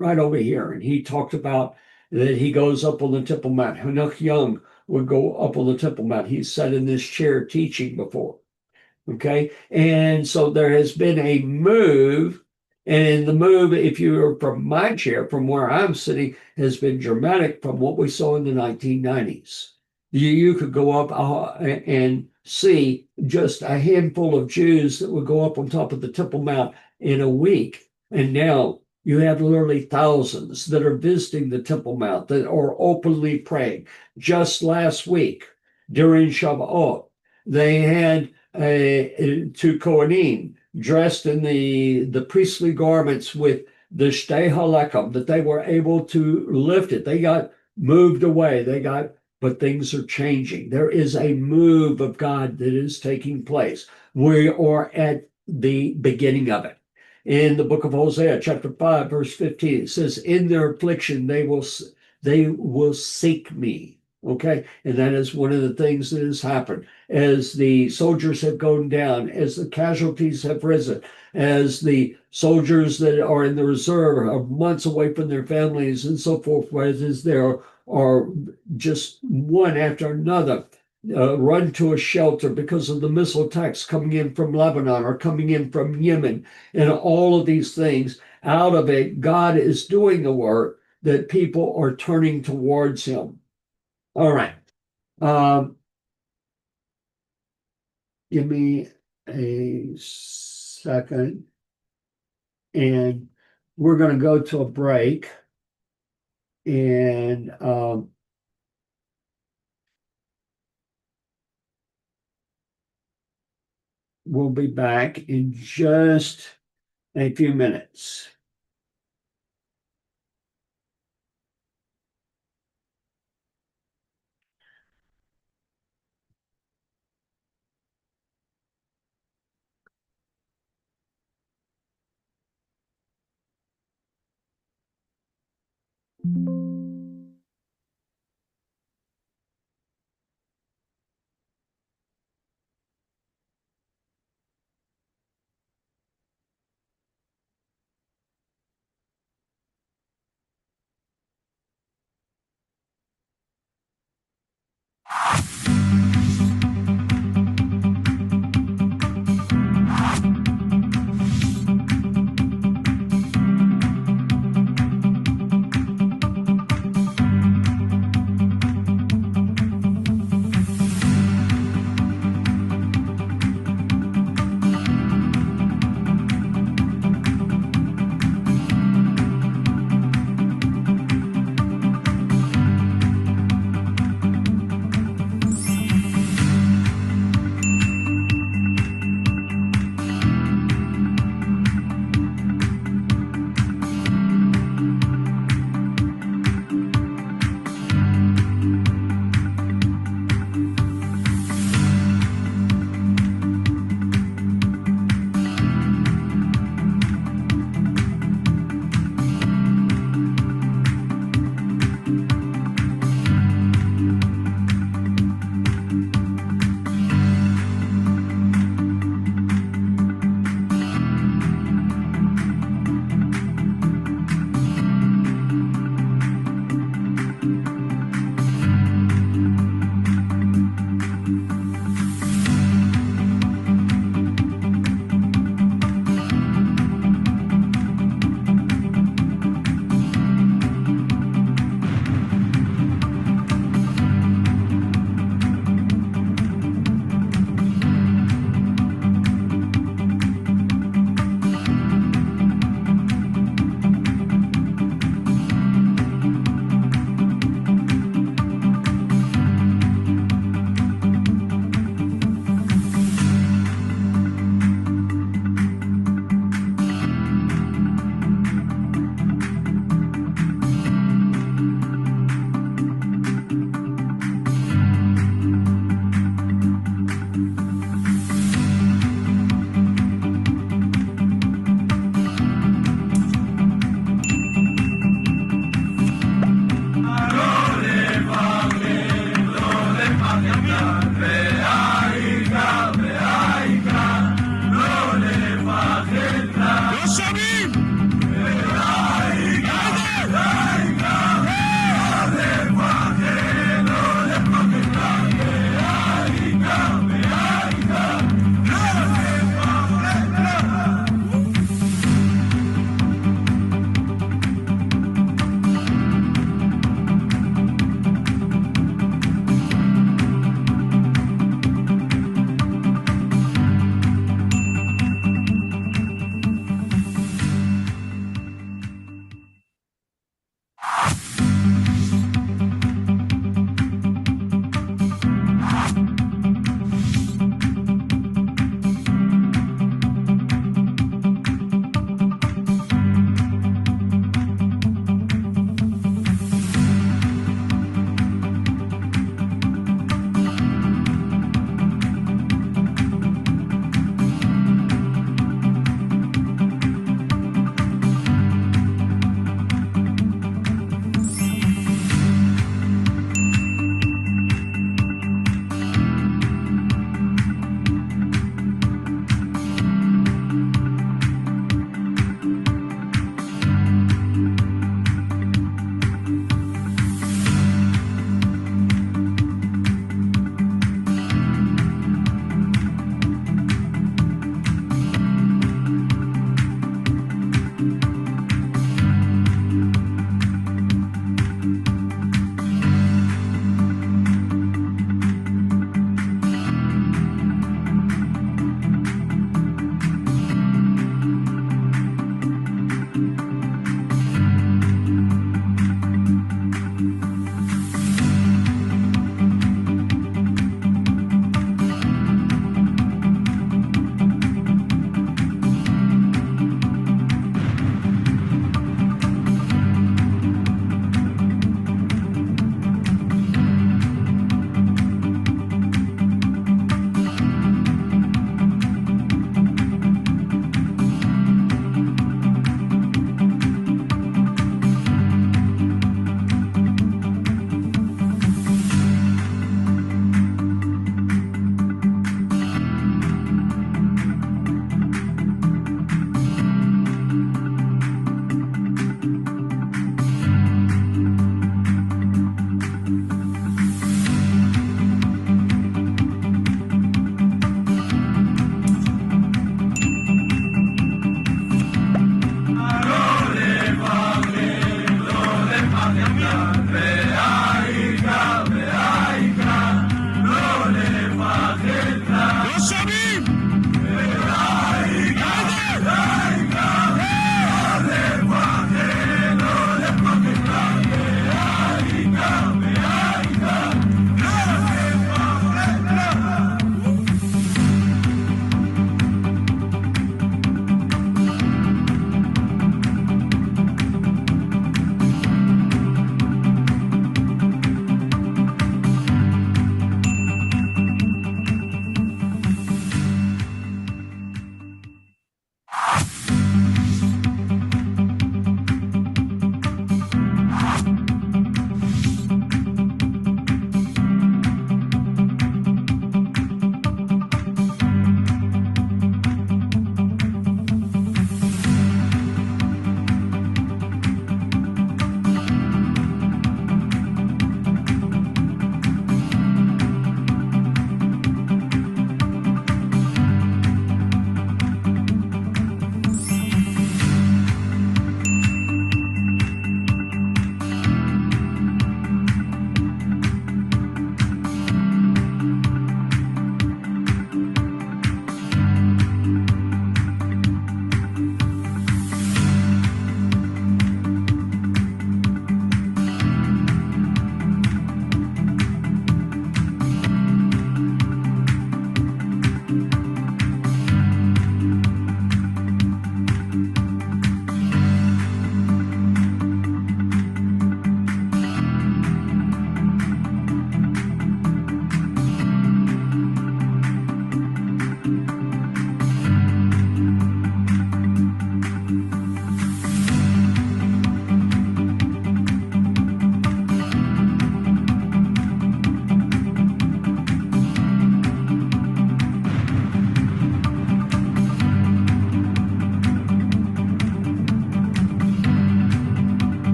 Speaker 2: over here, and he talked about that he goes up on the Temple Mount. Hanoch Young would go up on the Temple Mount. He sat in this chair teaching before. Okay, and so there has been a move, and in the move, if you're from my chair, from where I'm sitting, has been dramatic from what we saw in the 1990s. You could go up and see just a handful of Jews that would go up on top of the Temple Mount in a week, and now you have literally thousands that are visiting the Temple Mount, that are openly praying. Just last week, during Shabbat, they had two Kohanim dressed in the priestly garments with the Shtei Halekim, that they were able to lift it. They got moved away. But things are changing. There is a move of God that is taking place. We are at the beginning of it. In the book of Hosea, chapter 5, verse 15, it says, in their affliction, they will seek me. Okay. And that is one of the things that has happened as the soldiers have gone down, as the casualties have risen, as the soldiers that are in the reserve are months away from their families and so forth, as there are just one after another run to a shelter because of the missile attacks coming in from Lebanon or coming in from Yemen, and all of these things. Out of it, God is doing the work that people are turning towards him. All right. Give me a second, and we're going to go to a break, and we'll be back in just a few minutes.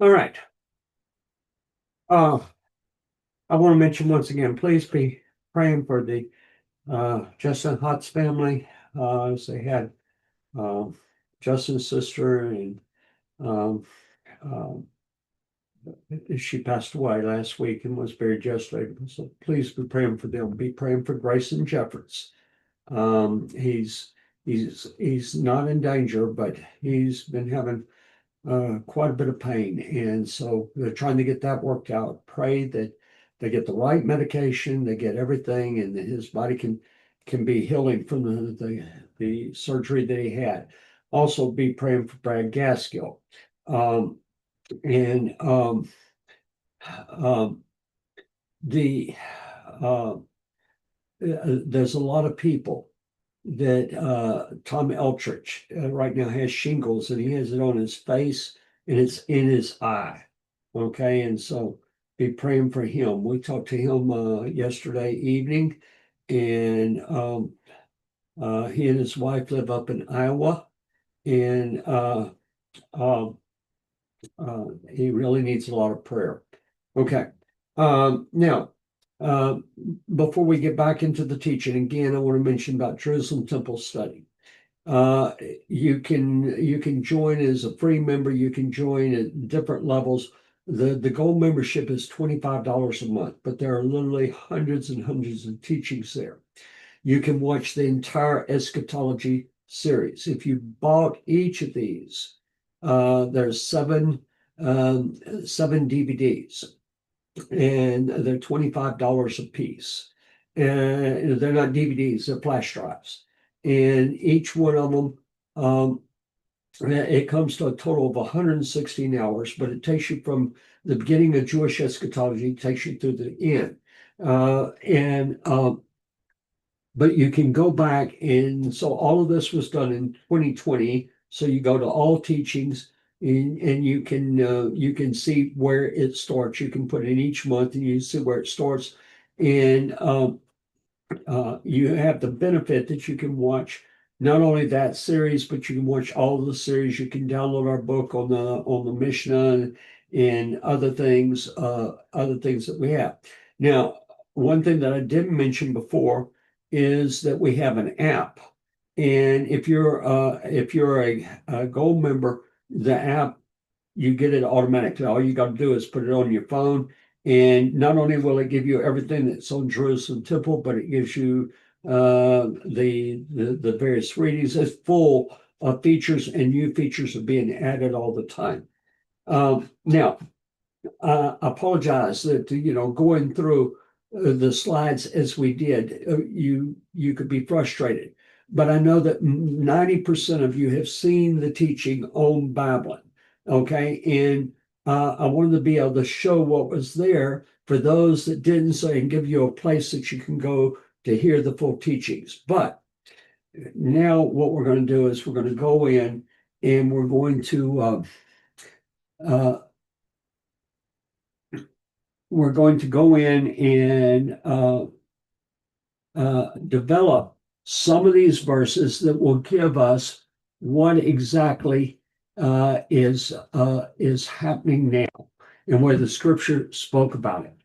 Speaker 1: All right. I want to mention once again, please be praying for the Justin Hott's family. As they had Justin's sister, and um, uh, she passed away last week and was buried yesterday. So please be praying for them. Be praying for Grayson Jeffords. He's not in danger, but he's been having quite a bit of pain. And so they're trying to get that worked out. Pray that they get the right medication, they get everything, and that his body can be healing from the surgery that he had. Also be praying for Brad Gaskill. Um, and um, the there's a lot of people that Tom Eltrich right now has shingles, and he has it on his face and it's in his eye. Okay, and so be praying for him. We talked to him yesterday evening, and he and his wife live up in Iowa, and um, he really needs a lot of prayer. Okay. Now, uh, before we get back into the teaching, again, I want to mention about Jerusalem Temple Study. Uh, you can join as a free member. You can join at different levels. The gold membership is $25 a month, but there are literally hundreds and hundreds of teachings there. You can watch the entire eschatology series. If you bought each of these, there's seven DVDs, and they're $25 a piece. And they're not DVDs, they're flash drives. And each one of them, it comes to a total of 116 hours, but it takes you from the beginning of Jewish eschatology, takes you through the end. But you can go back, and so all of this was done in 2020. So you go to all teachings, and you can see where it starts. You can put in each month, and you see where it starts, and you have the benefit that you can watch not only that series, but you can watch all of the series. You can download our book on the Mishnah and other things that we have. Now, one thing that I didn't mention before is that we have an app. And if you're a gold member, the app, you get it automatically. All you got to do is put it on your phone. And not only will it give you everything that's on Jerusalem Temple, but it gives you the various readings. It's full of features, and new features are being added all the time. Now, I apologize that going through the slides as we did, you could be frustrated. But I know that 90% of you have seen the teaching on Babylon. Okay, and I wanted to be able to show what was there for those that didn't, say, and give you a place that you can go to hear the full teachings. But now what we're going to do is we're going to go in, and we're going to go in and develop some of these verses that will give us what exactly is happening now and where the scripture spoke about it.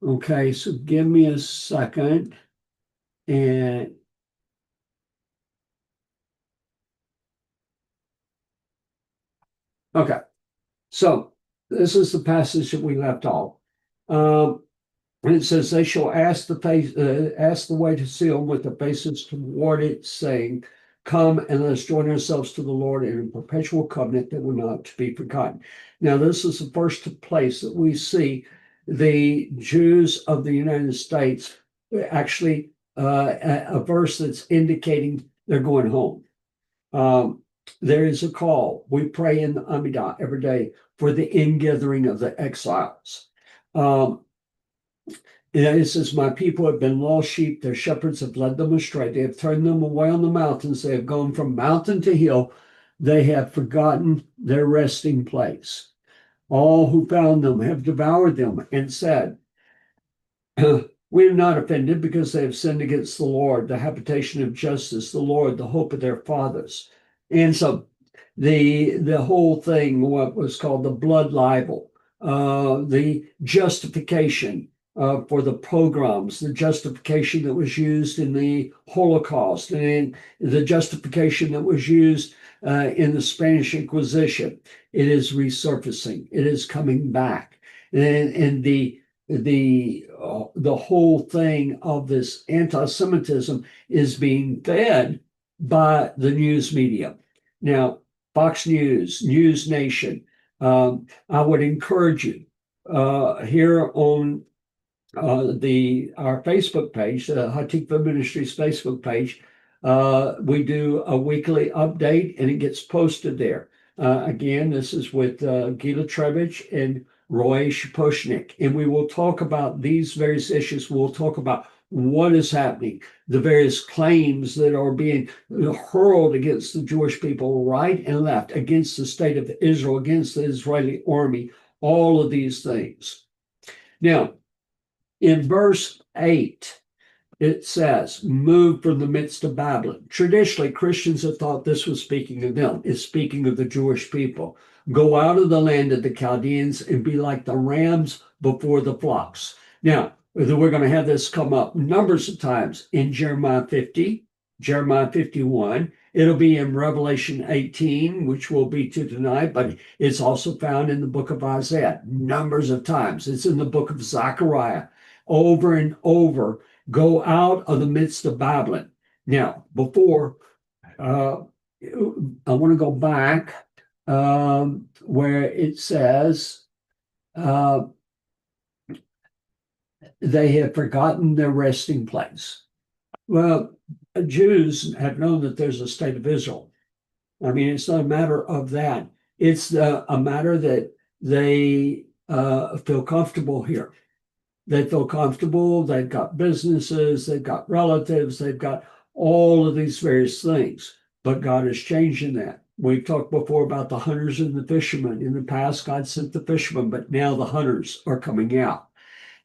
Speaker 1: Okay, so give me a second. And okay, so this is the passage that we left off. And it says, they shall ask the way to Sion with their faces toward it, saying, come and let us join ourselves to the Lord in a perpetual covenant that will not be forgotten. Now, this is the first place that we see the Jews of the United States actually a verse that's indicating they're going home. There is a call. We pray in the Amidah every day for the ingathering of the exiles. It says, my people have been lost sheep. Their shepherds have led them astray. They have turned them away on the mountains. They have gone from mountain to hill. They have forgotten their resting place. All who found them have devoured them and said, we are not offended because they have sinned against the Lord, the habitation of justice, the Lord, the hope of their fathers. And so the whole thing, what was called the blood libel, the justification for the pogroms, the justification that was used in the Holocaust, and the justification that was used in the Spanish Inquisition. It is resurfacing. It is coming back, and the whole thing of this anti-Semitism is being fed by the news media. Now, Fox News, News Nation. I would encourage you here on our Facebook page, the Hatikva Ministries Facebook page. We do a weekly update, and it gets posted there. Again, this is with Gila Trebich and Roy Shaposhnik, and we will talk about these various issues. We'll talk about what is happening, the various claims that are being hurled against the Jewish people right and left, against the state of Israel, against the Israeli army, all of these things. Now, in verse 8, it says, move from the midst of Babylon. Traditionally, Christians have thought this was speaking of them. It's speaking of the Jewish people. Go out of the land of the Chaldeans and be like the rams before the flocks. Now, we're going to have this come up numbers of times in Jeremiah 50, Jeremiah 51. It'll be in Revelation 18, which we'll be to tonight, but it's also found in the book of Isaiah numbers of times. It's in the book of Zechariah over and over. Go out of the midst of Babylon. Now, before, I want to go back where it says, they have forgotten their resting place. Well, Jews have known that there's a state of Israel. I mean, it's not a matter of that. It's a matter that they feel comfortable here. They feel comfortable. They've got businesses. They've got relatives. They've got all of these various things. But God is changing that. We've talked before about the hunters and the fishermen. In the past, God sent the fishermen, but now the hunters are coming out.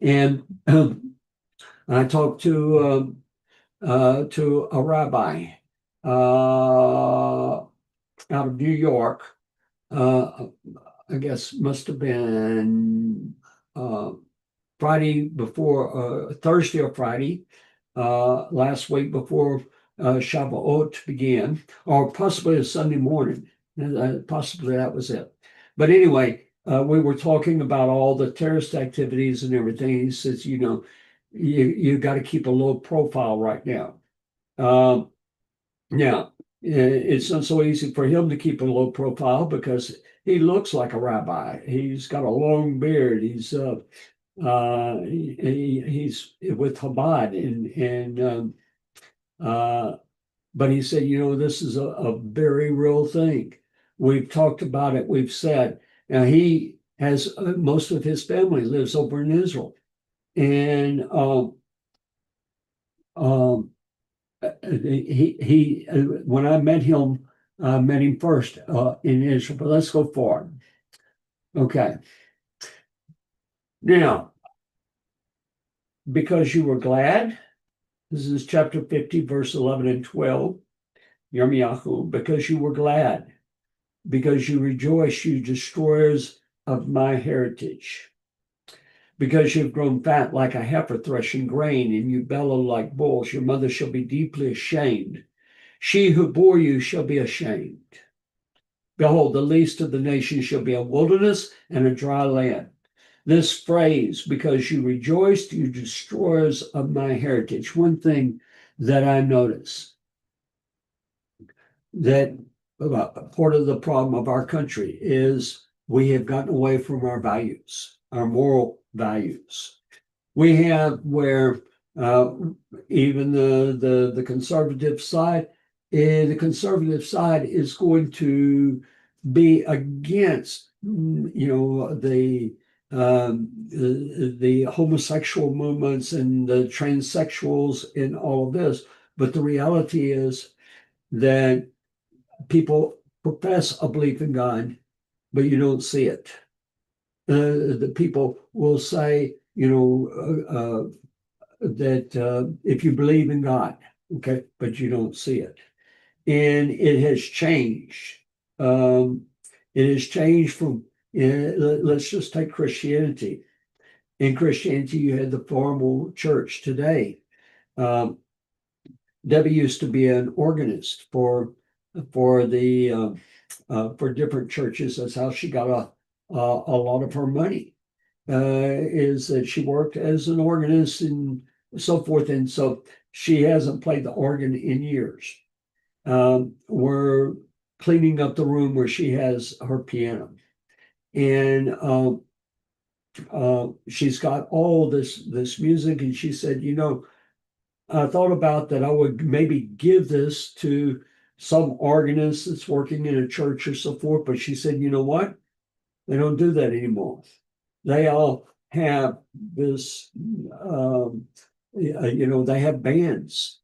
Speaker 1: And I talked to a rabbi out of New York. I guess must have been Friday before Thursday or Friday last week before Shavuot began, or possibly a Sunday morning. Possibly that was it. But anyway, we were talking about all the terrorist activities and everything. He says, you got to keep a low profile right now. Now, it's not so easy for him to keep a low profile because he looks like a rabbi. He's got a long beard. He's with Chabad, but he said, this is a very real thing. We've talked about it. We've said, now he has most of his family lives over in Israel, and he when I met him first in Israel. But let's go forward. Okay. Now, because you were glad, this is chapter 50, verse 11 and 12. Yirmiyahu, because you were glad, because you rejoice, you destroyers of my heritage. Because you've grown fat like a heifer threshing grain, and you bellow like bulls, your mother shall be deeply ashamed. She who bore you shall be ashamed. Behold, the least of the nations shall be a wilderness and a dry land. This phrase, because you rejoiced, you destroyers of my heritage. One thing that I notice, that part of the problem of our country is we have gotten away from our values, our moral values. We have where even the conservative side, the conservative side is going to be against, the homosexual movements and the transsexuals and all of this. But the reality is that people profess a belief in God, but you don't see it. The people will say, that if you believe in God, okay, but you don't see it. And it has changed. It has changed from, let's just take Christianity. In Christianity, you had the formal church. Today, Debbie used to be an organist for the for different churches. That's how she got a lot of her money. Is that she worked as an organist and so forth, and so she hasn't played the organ in years. We're cleaning up the room where she has her piano, and she's got all this music, and she said, I thought about that I would maybe give this to some organist that's working in a church or so forth, but she said, you know what? They don't do that anymore. They all have this, they have bands.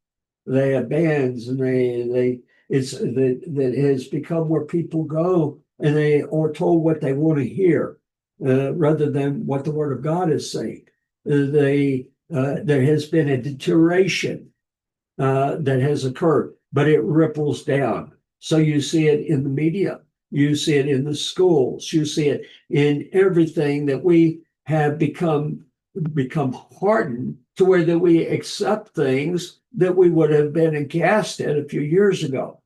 Speaker 1: They have bands, and that has become where people go and they are told what they want to hear, rather than what the Word of God is saying. There has been a deterioration that has occurred, but it ripples down. So you see it in the media, you see it in the schools, you see it in everything that we have become hardened to where that we accept things that we would have been aghast at a few years ago.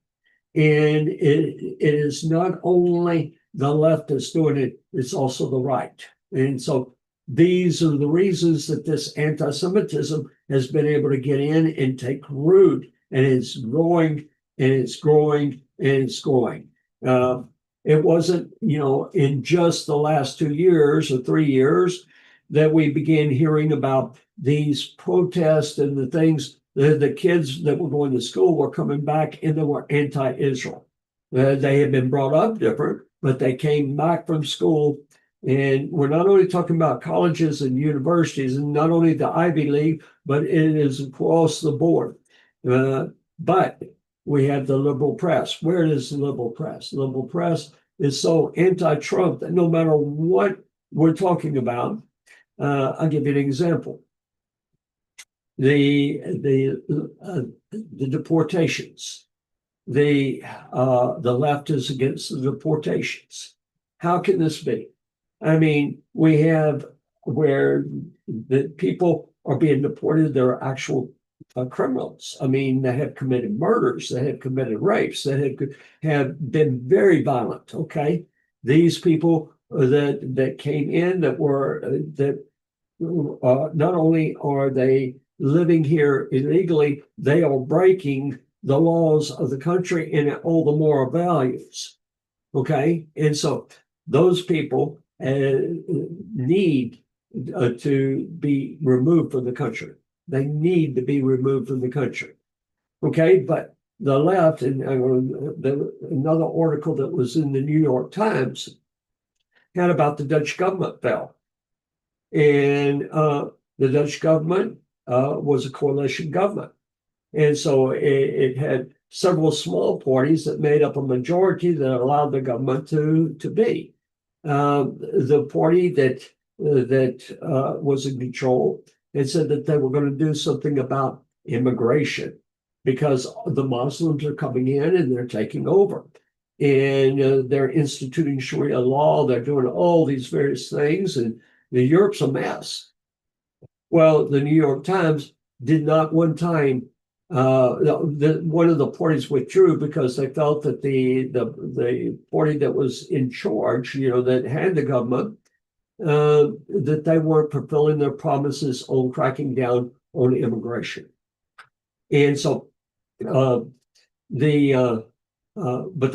Speaker 1: And it is not only the left that's doing it, it's also the right. And so these are the reasons that this anti-Semitism has been able to get in and take root, and it's growing and it's growing and it's growing. It wasn't, in just the last 2 years or 3 years that we began hearing about these protests and the things. The kids that were going to school were coming back and they were anti-Israel. They had been brought up different, but they came back from school. And we're not only talking about colleges and universities, and not only the Ivy League, but it is across the board. But we have the liberal press. Where is the liberal press? The liberal press is so anti-Trump that no matter what we're talking about, I'll give you an example. The deportations. The left is against the deportations. How can this be? I mean, we have where the people are being deported, they're actual criminals. I mean, they have committed murders, they have committed rapes, they have been very violent. Okay, these people that came in that not only are they living here illegally, they are breaking the laws of the country and all the moral values. Okay, and so those people need to be removed from the country. They need to be removed from the country. Okay, but the left, and another article that was in the New York Times had about the Dutch government fell. And the Dutch government was a coalition government. And so it had several small parties that made up a majority that allowed the government to be. The party that was in control had said that they were going to do something about immigration because the Muslims are coming in and they're taking over. And they're instituting Sharia law. They're doing all these various things. And Europe's a mess. Well, the New York Times did not one time. One of the parties withdrew because they felt that the party that was in charge, that had the government, that they weren't fulfilling their promises on cracking down on immigration. And so but the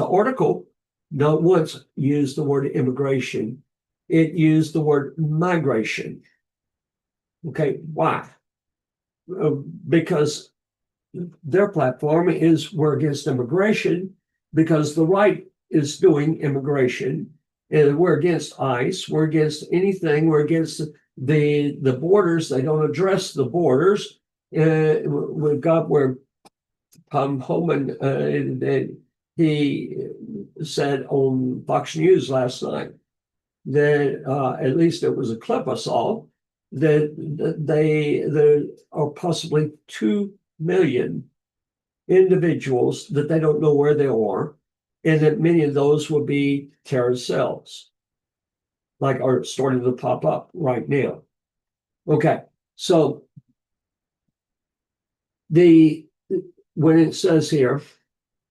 Speaker 1: article not once used the word immigration, it used the word migration. Okay, why? Because their platform is we're against immigration because the right is doing immigration, and we're against ICE, we're against anything, we're against the borders. They don't address the borders. We've got where Tom Homan, he said on Fox News last night that at least it was a clip I saw that there are possibly 2 million individuals that they don't know where they are, and that many of those will be terrorist cells, like are starting to pop up right now. Okay, so when it says here,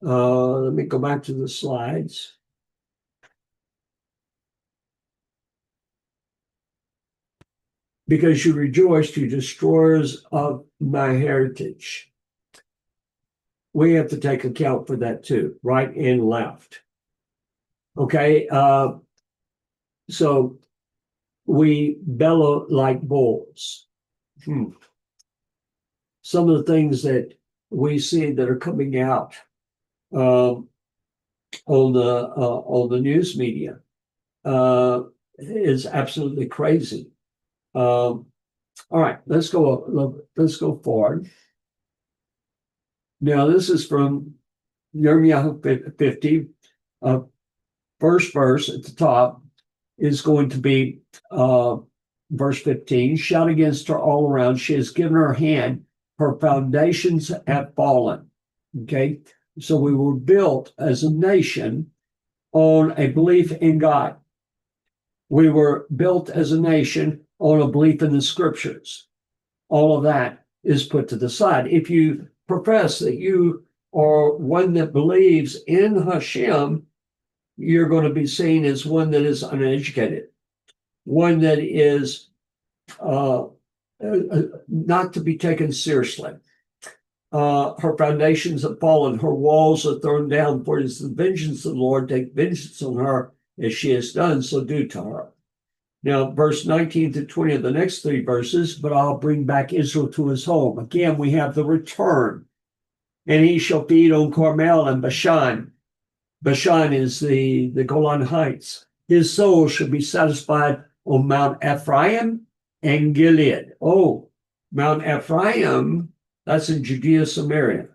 Speaker 1: let me go back to the slides. Because you rejoiced, you destroyers of my heritage. We have to take account for that too, right and left. Okay, so we bellow like bulls. Some of the things that we see that are coming out on the news media is absolutely crazy. All right, let's go forward. Now, this is from Jeremiah 50. First verse at the top is going to be verse 15. Shout against her all around. She has given her hand. Her foundations have fallen. Okay, so we were built as a nation on a belief in God. We were built as a nation on a belief in the scriptures. All of that is put to the side. If you profess that you are one that believes in Hashem, you're going to be seen as one that is uneducated, one that is not to be taken seriously. Her foundations have fallen, her walls are thrown down, for it is the vengeance of the Lord, take vengeance on her as she has done, so do to her. Now, verse 19 to 20 of the next three verses, but I'll bring back Israel to his home. Again, we have the return. And he shall feed on Carmel and Bashan. Bashan is the Golan Heights. His soul shall be satisfied on Mount Ephraim and Gilead. Oh, Mount Ephraim, that's in Judea, Samaria.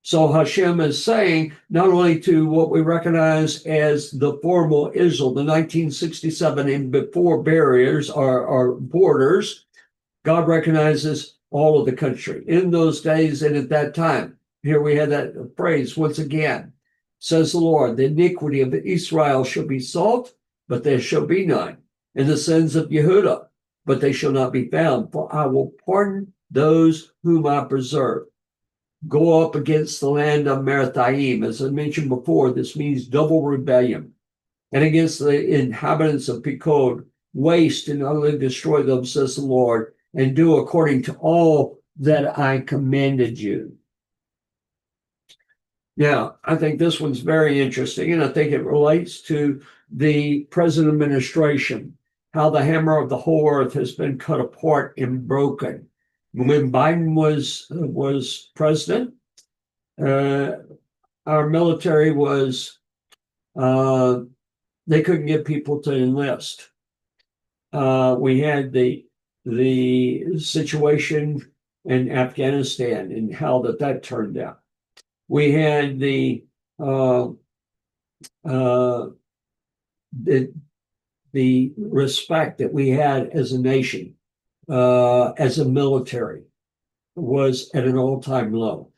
Speaker 1: So Hashem is saying, not only to what we recognize as the formal Israel, the 1967 and before barriers or borders, God recognizes all of the country in those days and at that time. Here we have that phrase once again, says the Lord, the iniquity of Israel shall be salt, but there shall be none. And the sins of Yehudah, but they shall not be found. For I will pardon those whom I preserve. Go up against the land of Merathaim. As I mentioned before, this means double rebellion. And against the inhabitants of Pekod, waste and utterly destroy them, says the Lord, and do according to all that I commanded you. Now, I think this one's very interesting, and I think it relates to the present administration, how the hammer of the whole earth has been cut apart and broken. When Biden was president, our military was, they couldn't get people to enlist. We had the situation in Afghanistan and how that turned out. We had the respect that we had as a nation, as a military, was at an all-time low.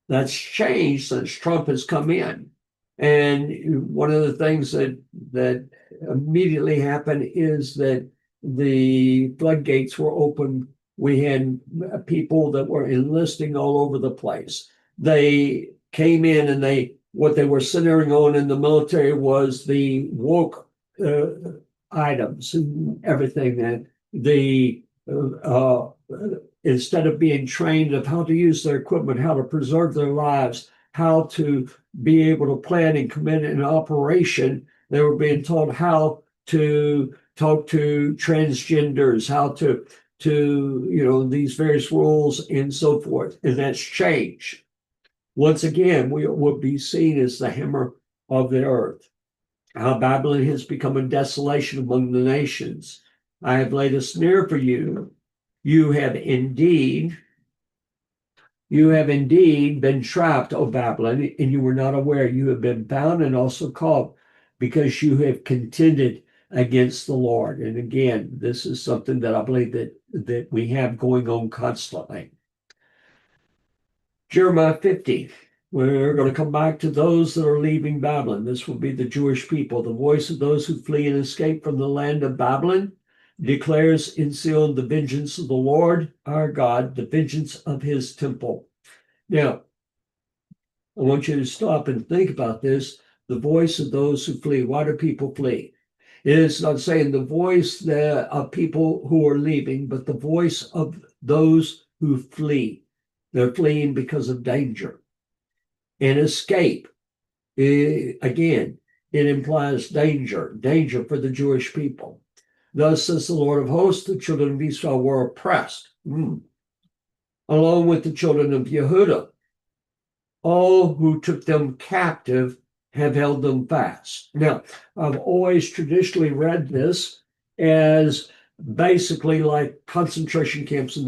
Speaker 1: That's changed since Trump has come in. And one of the things that immediately happened is that the floodgates were open. We had people that were enlisting all over the place. They came in and what they were centering on in the military was the woke items and everything that instead of being trained of how to use their equipment, how to preserve their lives, how to be able to plan and commit an operation, they were being taught how to talk to transgenders, how to these various rules and so forth. And that's changed. Once again, we will be seen as the hammer of the earth. How Babylon has become a desolation among the nations. I have laid a snare for you. You have indeed been trapped, O Babylon, and you were not aware. You have been bound and also caught because you have contended against the Lord. And again, this is something that I believe that we have going on constantly. Jeremiah 50. We're going to come back to those that are leaving Babylon. This will be the Jewish people. The voice of those who flee and escape from the land of Babylon declares in Zion the vengeance of the Lord our God, the vengeance of his temple. Now, I want you to stop and think about this. The voice of those who flee. Why do people flee? It is not saying the voice of people who are leaving, but the voice of those who flee. They're fleeing because of danger. And escape, again, it implies danger for the Jewish people. Thus says the Lord of hosts, the children of Israel were oppressed, along with the children of Yehudah. All who took them captive have held them fast. Now, I've always traditionally read this as basically like concentration camps in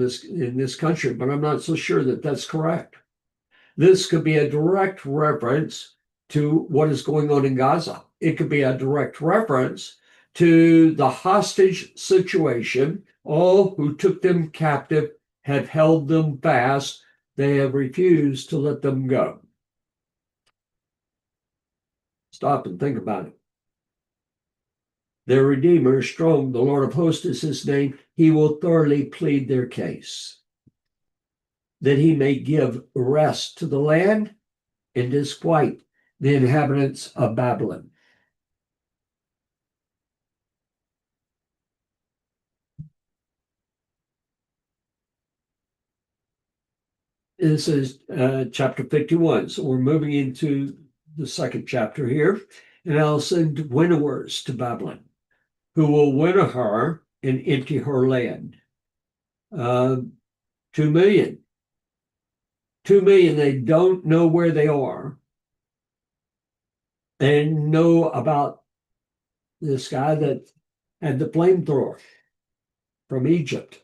Speaker 1: this country, but I'm not so sure that that's correct. This could be a direct reference to what is going on in Gaza. It could be a direct reference to the hostage situation. All who took them captive have held them fast. They have refused to let them go. Stop and think about it. Their Redeemer is strong. The Lord of hosts is his name. He will thoroughly plead their case, that he may give rest to the land and disquiet the inhabitants of Babylon. This is chapter 51. So we're moving into the second chapter here. And I'll send winnowers to Babylon, who will winnow her and empty her land. 2 million. 2 million, they don't know where they are. They didn't know about this guy that had the flamethrower from Egypt.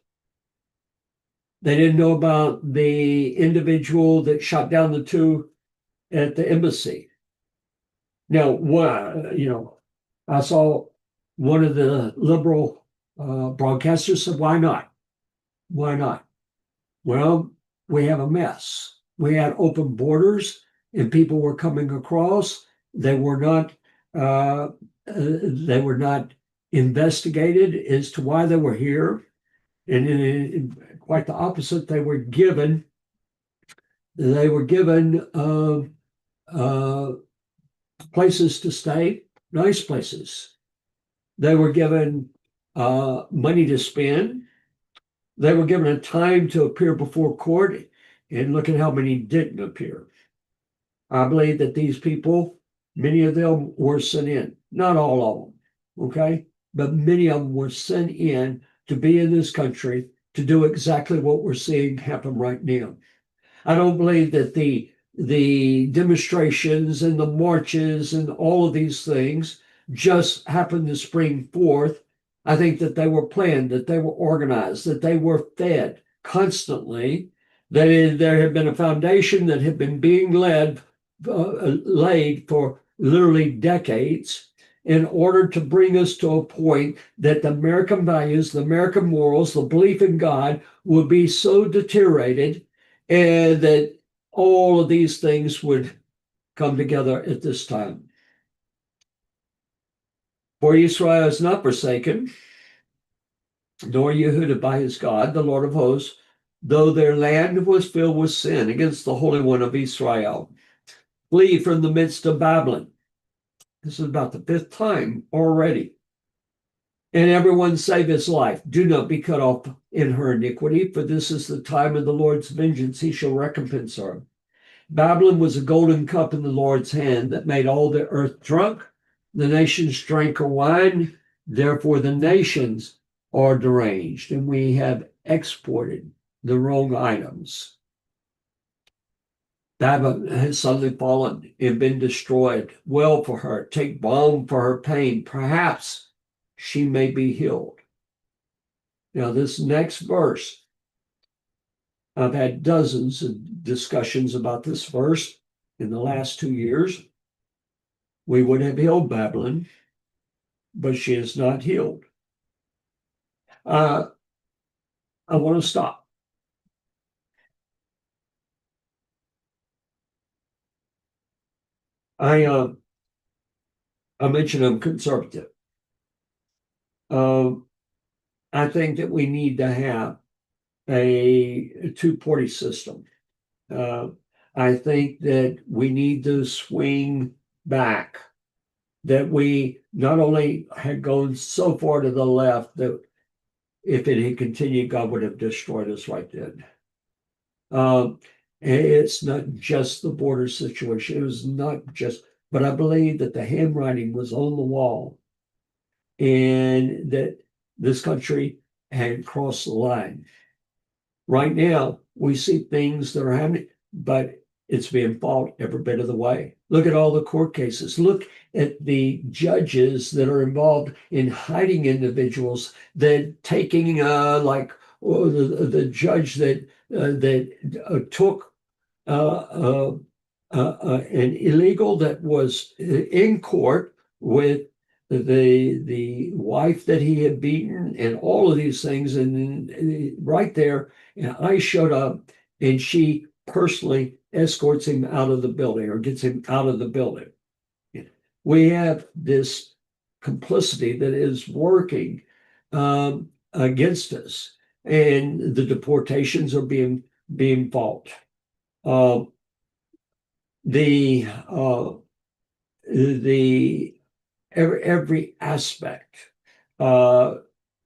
Speaker 1: They didn't know about the individual that shot down the two at the embassy. Now, I saw one of the liberal broadcasters said, why not? Why not? Well, we have a mess. We had open borders and people were coming across. They were not investigated as to why they were here. And in quite the opposite, they were given places to stay, nice places. They were given money to spend. They were given a time to appear before court, and look at how many didn't appear. I believe that these people, many of them were sent in, not all of them, okay? But many of them were sent in to be in this country to do exactly what we're seeing happen right now. I don't believe that the demonstrations and the marches and all of these things just happened to spring forth. I think that they were planned, that they were organized, that they were fed constantly, that there had been a foundation that had been being laid for literally decades in order to bring us to a point that the American values, the American morals, the belief in God would be so deteriorated, and that all of these things would come together at this time. For Israel is not forsaken, nor Yehudah by his God, the Lord of hosts, though their land was filled with sin against the Holy One of Israel. Flee from the midst of Babylon. This is about the 5th time already. And everyone save his life. Do not be cut off in her iniquity, for this is the time of the Lord's vengeance. He shall recompense her. Babylon was a golden cup in the Lord's hand that made all the earth drunk. The nations drank her wine. Therefore, the nations are deranged, and we have exported the wrong items. Babylon has suddenly fallen and been destroyed. Well for her. Take balm for her pain. Perhaps she may be healed. Now, this next verse, I've had dozens of discussions about this verse in the last 2 years. We would have healed Babylon, but she is not healed. I want to stop. I mentioned I'm conservative. I think that we need to have a two-party system. Uh, I think that we need to swing back, that we not only had gone so far to the left that if it had continued, God would have destroyed us right then. It's not just the border situation. It was not just, but I believe that the handwriting was on the wall and that this country had crossed the line. Right now, we see things that are happening, but it's being fought every bit of the way. Look at all the court cases. Look at the judges that are involved in hiding individuals, that taking the judge that took an illegal that was in court with the wife that he had beaten and all of these things, and right there, and I showed up, and she personally escorts him out of the building or gets him out of the building. We have this complicity that is working against us, and the deportations are being fought. The every aspect.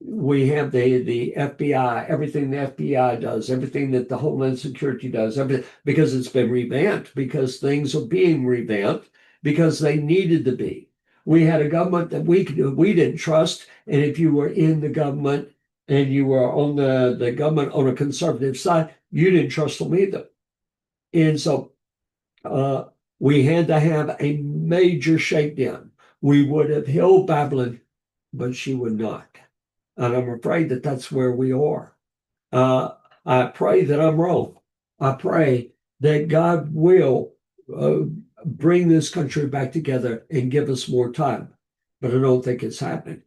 Speaker 1: We have the FBI, everything the FBI does, everything that the Homeland Security does, everything, because it's been revamped, because things are being revamped, because they needed to be. We had a government that we didn't trust, and if you were in the government and you were on the government on a conservative side, you didn't trust them either. And so we had to have a major shakedown. We would have healed Babylon, but she would not. And I'm afraid that that's where we are. I pray that I'm wrong. I pray that God will bring this country back together and give us more time. But I don't think it's happening.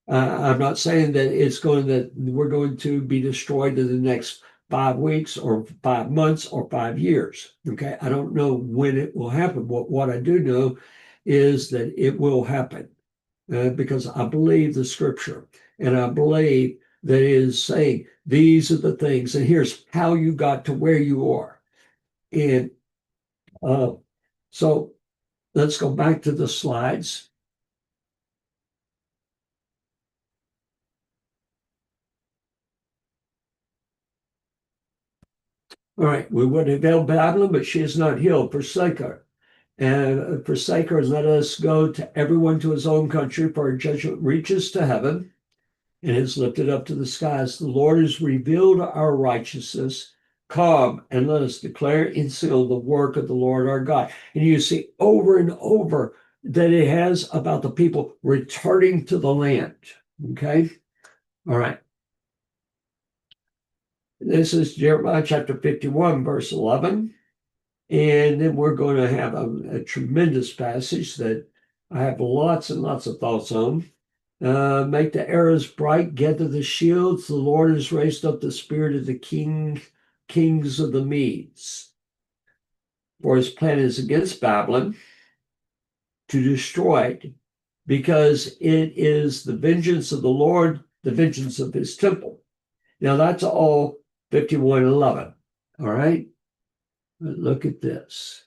Speaker 1: I'm not saying that we're going to be destroyed in the next 5 weeks or 5 months or 5 years. Okay. I don't know when it will happen. What I do know is that it will happen because I believe the scripture, and I believe that it is saying these are the things, and here's how you got to where you are. And so let's go back to the slides. All right, we would have held Babylon, but she is not healed. Forsake her. And forsake her, and let us go to everyone to his own country, for our judgment reaches to heaven and is lifted up to the skies. The Lord has revealed our righteousness. Come and let us declare and seal the work of the Lord our God. And you see over and over that it has about the people returning to the land. Okay? All right. This is Jeremiah chapter 51, verse 11. And then we're going to have a tremendous passage that I have lots and lots of thoughts on. Make the arrows bright, gather the shields. The Lord has raised up the spirit of the kings of the Medes. For his plan is against Babylon to destroy it, because it is the vengeance of the Lord, the vengeance of his temple. Now that's all 51:11. All right. But look at this.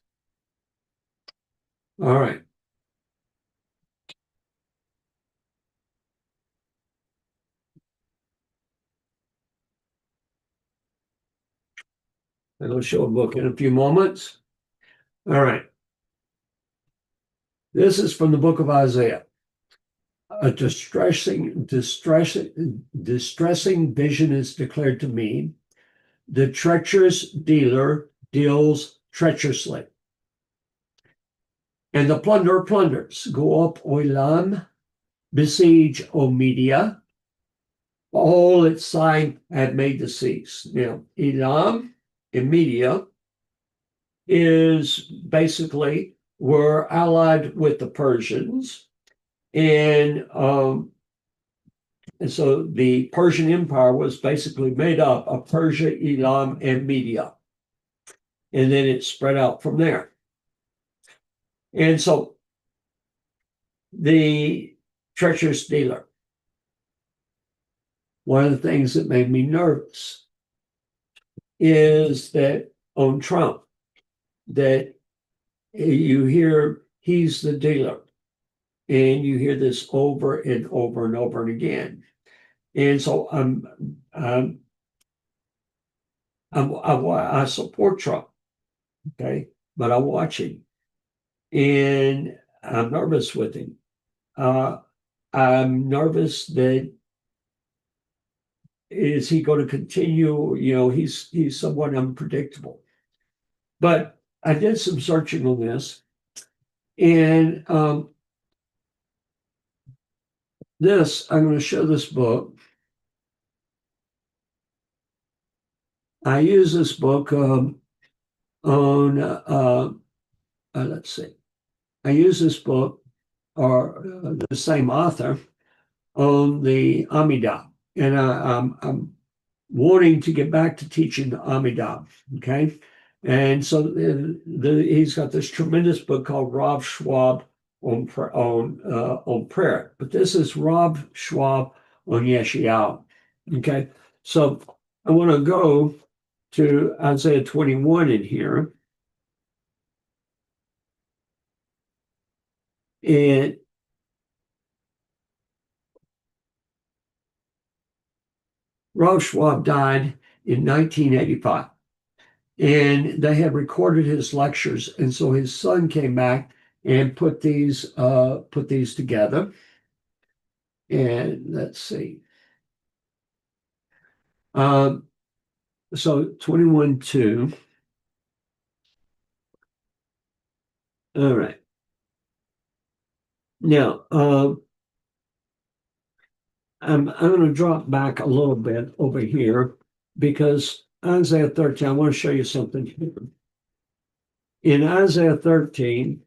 Speaker 1: All right. And I'll show a book in a few moments. All right. This is from the book of Isaiah. A distressing vision is declared to me. The treacherous dealer deals treacherously, and the plunderer plunders. Go up, Olam, besiege, O Media. All its sign have made to cease. Now, Elam and Media is basically were allied with the Persians, and so the Persian Empire was basically made up of Persia, Elam, and Media. And then it spread out from there.
Speaker 2: And so the treacherous dealer, one of the things that made me nervous is that on Trump, that you hear he's the dealer, and you hear this over and over and over and again. And so I support Trump, okay, but I watch him, and I'm nervous with him. I'm nervous that is he going to continue? You know, he's somewhat unpredictable. But I did some searching on this, and I'm going to show this book. I use this book on let's see. I use this book or the same author on the Amidah, and I'm wanting to get back to teaching the Amidah. Okay, and so he's got this tremendous book called Rob Schwab on prayer, but this is Rob Schwab on Yeshayahu. Okay, so I want to go to Isaiah 21 in here. And Rob Schwab died in 1985. And they had recorded his lectures. And so his son came back and put these together. And let's see. So 21:2. All right. Now, I'm going to drop back a little bit over here because Isaiah 13, I want to show you something here. In Isaiah 13,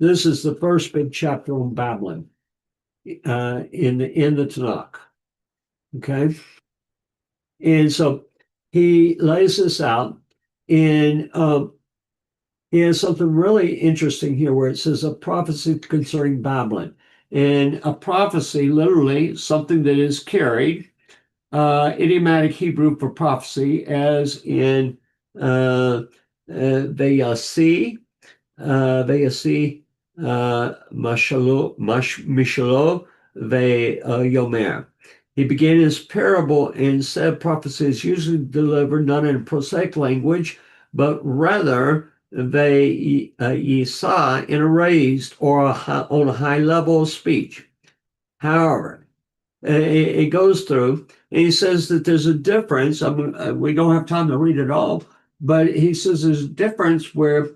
Speaker 2: this is the first big chapter on Babylon in the Tanakh. Okay. And so he lays this out, and he has something really interesting here where it says a prophecy concerning Babylon. And a prophecy, literally something that is carried, idiomatic Hebrew for prophecy, as in Vayasi, Mishalo, Yomer. He began his parable and said prophecy is usually delivered not in a prosaic language, but rather they saw in a raised or on a high level of speech. However, it goes through, and he says that there's a difference. We don't have time to read it all, but he says there's a difference where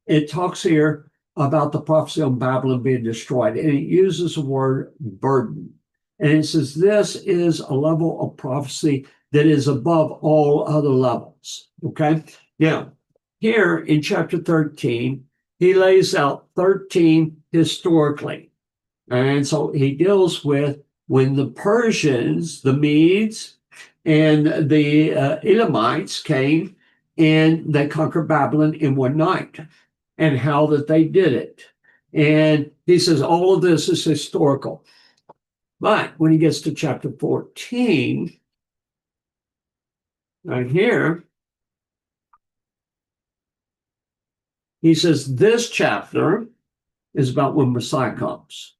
Speaker 2: it talks here about the prophecy on Babylon being destroyed, and it uses the word burden. And it says this is a level of prophecy that is above all other levels. Okay. Now, here in chapter 13, he lays out 13 historically. And so he deals with when the Persians, the Medes, and the Elamites came and they conquered Babylon in one night, and how that they did it. And he says all of this is historical. But when he gets to chapter 14, right here, he says this chapter is about when Messiah comes.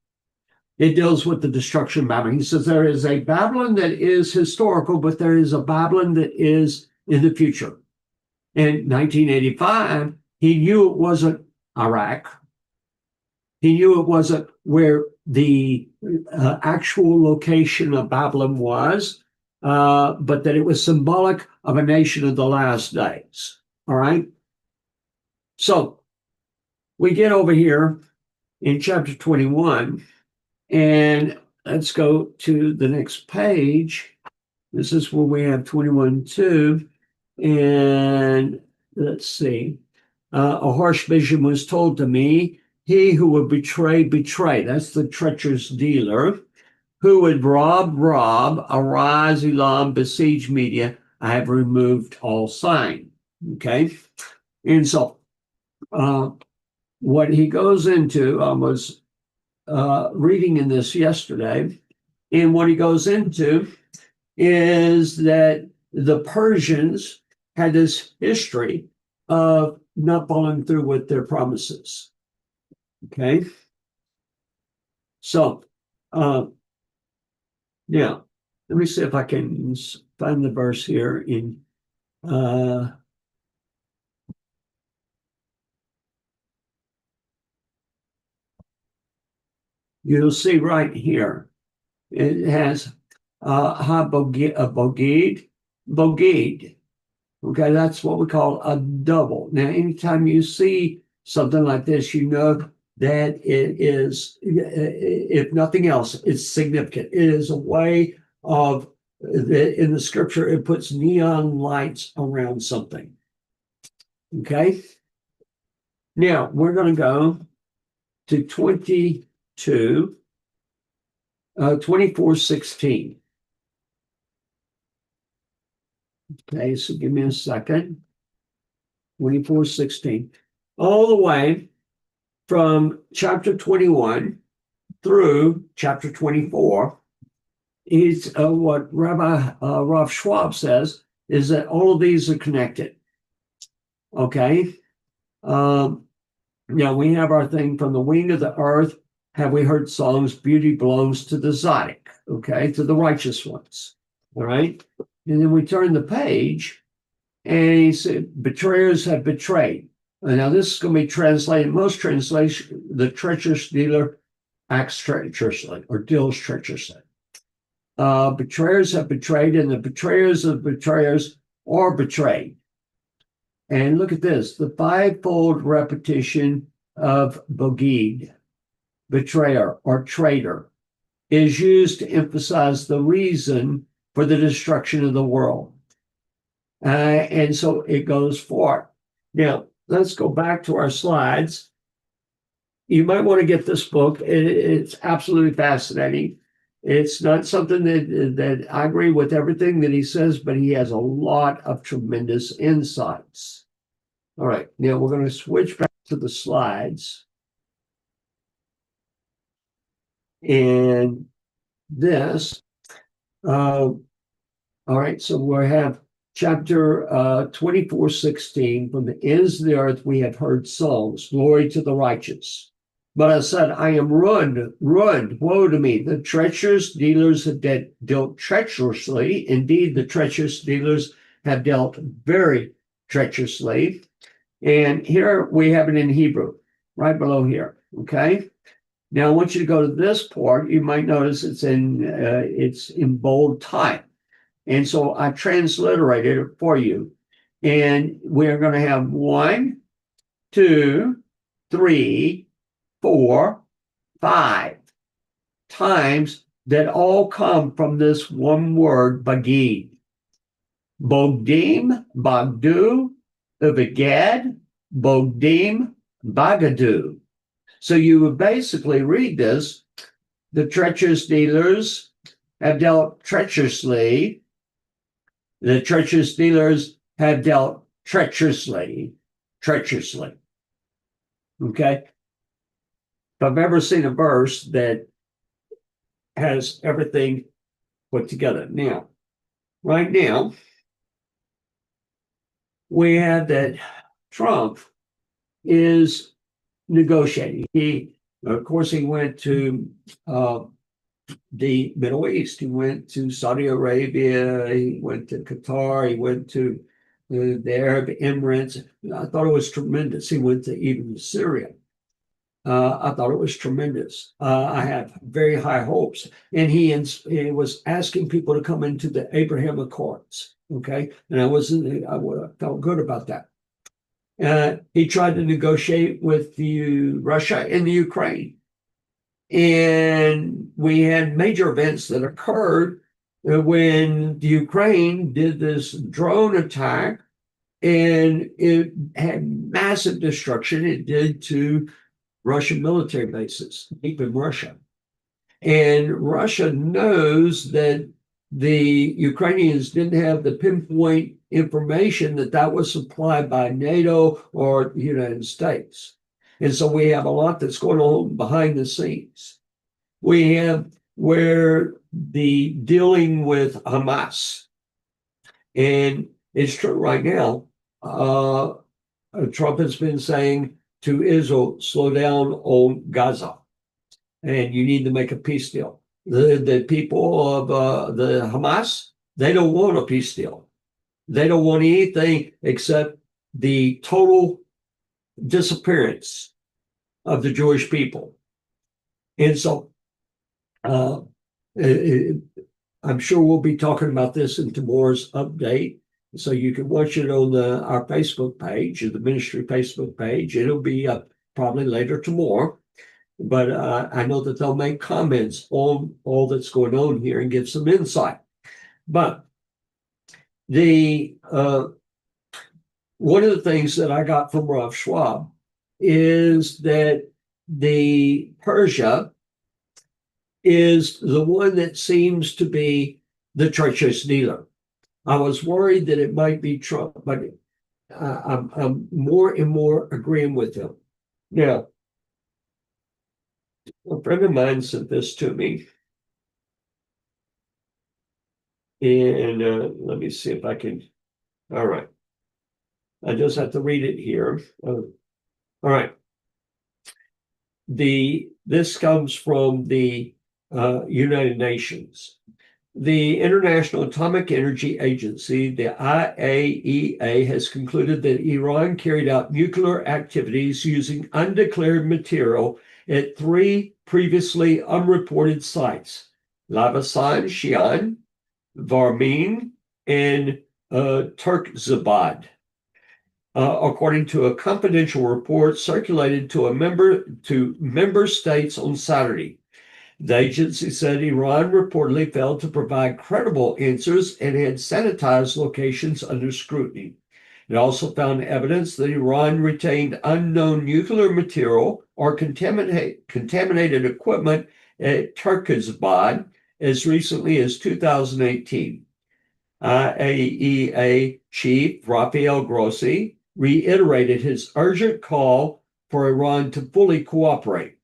Speaker 2: It deals with the destruction of Babylon. He says there is a Babylon that is historical, but there is a Babylon that is in the future. In 1985, he knew it wasn't Iraq. He knew it wasn't where the actual location of Babylon was, but that it was symbolic of a nation of the last days. All right. So we get over here in chapter 21, and let's go to the next page. This is where we have 21:2, and let's see. A harsh vision was told to me. He who would betray. That's the treacherous dealer who would rob, arise, Elam, besiege Media. I have removed all sign. Okay. And so what he goes into, I was reading in this yesterday, and what he goes into is that the Persians had this history of not following through with their promises. Okay. So, yeah, let me see if I can find the verse here in you'll see right here. It has bogid. Okay, that's what we call a double. Now, anytime you see something like this, you know that it is, if nothing else, it's significant. It is a way of, in the scripture, it puts neon lights around something. Okay. Now, we're going to go to 24:16. Okay, so give me a second. 24:16. All the way from chapter 21 through chapter 24 is what Rabbi Rav Schwab says is that all of these are connected. Okay. Now we have our thing from the wing of the earth. Have we heard songs? Beauty belongs to the Tzaddik, okay, to the righteous ones. All right. And then we turn the page and he said, betrayers have betrayed. And now this is going to be translated, most translation, the treacherous dealer acts treacherously or deals treacherously. Betrayers have betrayed, and the betrayers of betrayers are betrayed. And look at this, the fivefold repetition of bogid, betrayer or traitor, is used to emphasize the reason for the destruction of the world. And so it goes forth. Now, let's go back to our slides. You might want to get this book. It's absolutely fascinating. It's not something that I agree with everything that he says, but he has a lot of tremendous insights. All right, now we're going to switch back to the slides. And this, all right, so we have chapter 24:16. From the ends of the earth we have heard songs, glory to the righteous. But I said, I am ruined, woe to me. The treacherous dealers have dealt treacherously. Indeed, the treacherous dealers have dealt very treacherously. And here we have it in Hebrew, right below here, okay? Now I want you to go to this part. You might notice it's in bold type. And so I transliterated it for you. And we're going to have 1, 2, 3, 4, 5 times that all come from this one word, bagid. Bogdim, bagdu, uvigad, bogdim, bagadu. So you would basically read this, the treacherous dealers have dealt treacherously. The treacherous dealers have dealt treacherously. Okay? If I've ever seen a verse that has everything put together. Now, right now, we have that Trump is negotiating. Of course, he went to the Middle East. He went to Saudi Arabia. He went to Qatar. He went to the Arab Emirates. I thought it was tremendous. He went to even Syria. I thought it was tremendous. I have very high hopes. And he was asking people to come into the Abraham Accords. Okay. And I felt good about that. He tried to negotiate with Russia and the Ukraine. And we had major events that occurred when the Ukraine did this drone attack, and it had massive destruction. It did to Russian military bases, deep in Russia.
Speaker 1: And Russia knows that the Ukrainians didn't have the pinpoint information that that was supplied by NATO or the United States. And so we have a lot that's going on behind the scenes. We have where the dealing with Hamas, and it's true right now. Trump has been saying to Israel, slow down on Gaza, and you need to make a peace deal. The people of the Hamas, they don't want a peace deal. They don't want anything except the total disappearance of the Jewish people. And so I'm sure we'll be talking about this in tomorrow's update. So you can watch it on our Facebook page, or the ministry Facebook page. It'll be up probably later tomorrow. But I know that they'll make comments on all that's going on here and give some insight. But the one of the things that I got from Rav Schwab is that the Persia is the one that seems to be the treacherous dealer. I was worried that it might be Trump, but I'm more and more agreeing with him. Now, a friend of mine sent this to me. And let me see if I can. All right. I just have to read it here. All right. This comes from the United Nations. The International Atomic Energy Agency, the IAEA, has concluded that Iran carried out nuclear activities using undeclared material at 3 previously unreported sites: Labasan, Xi'an, Varmin, and Turkzabad. According to a confidential report circulated to member states on Saturday. The agency said Iran reportedly failed to provide credible answers and had sanitized locations under scrutiny. It also found evidence that Iran retained unknown nuclear material or contaminated equipment at Turkzabad as recently as 2018. IAEA Chief Rafael Grossi reiterated his urgent call for Iran to fully cooperate,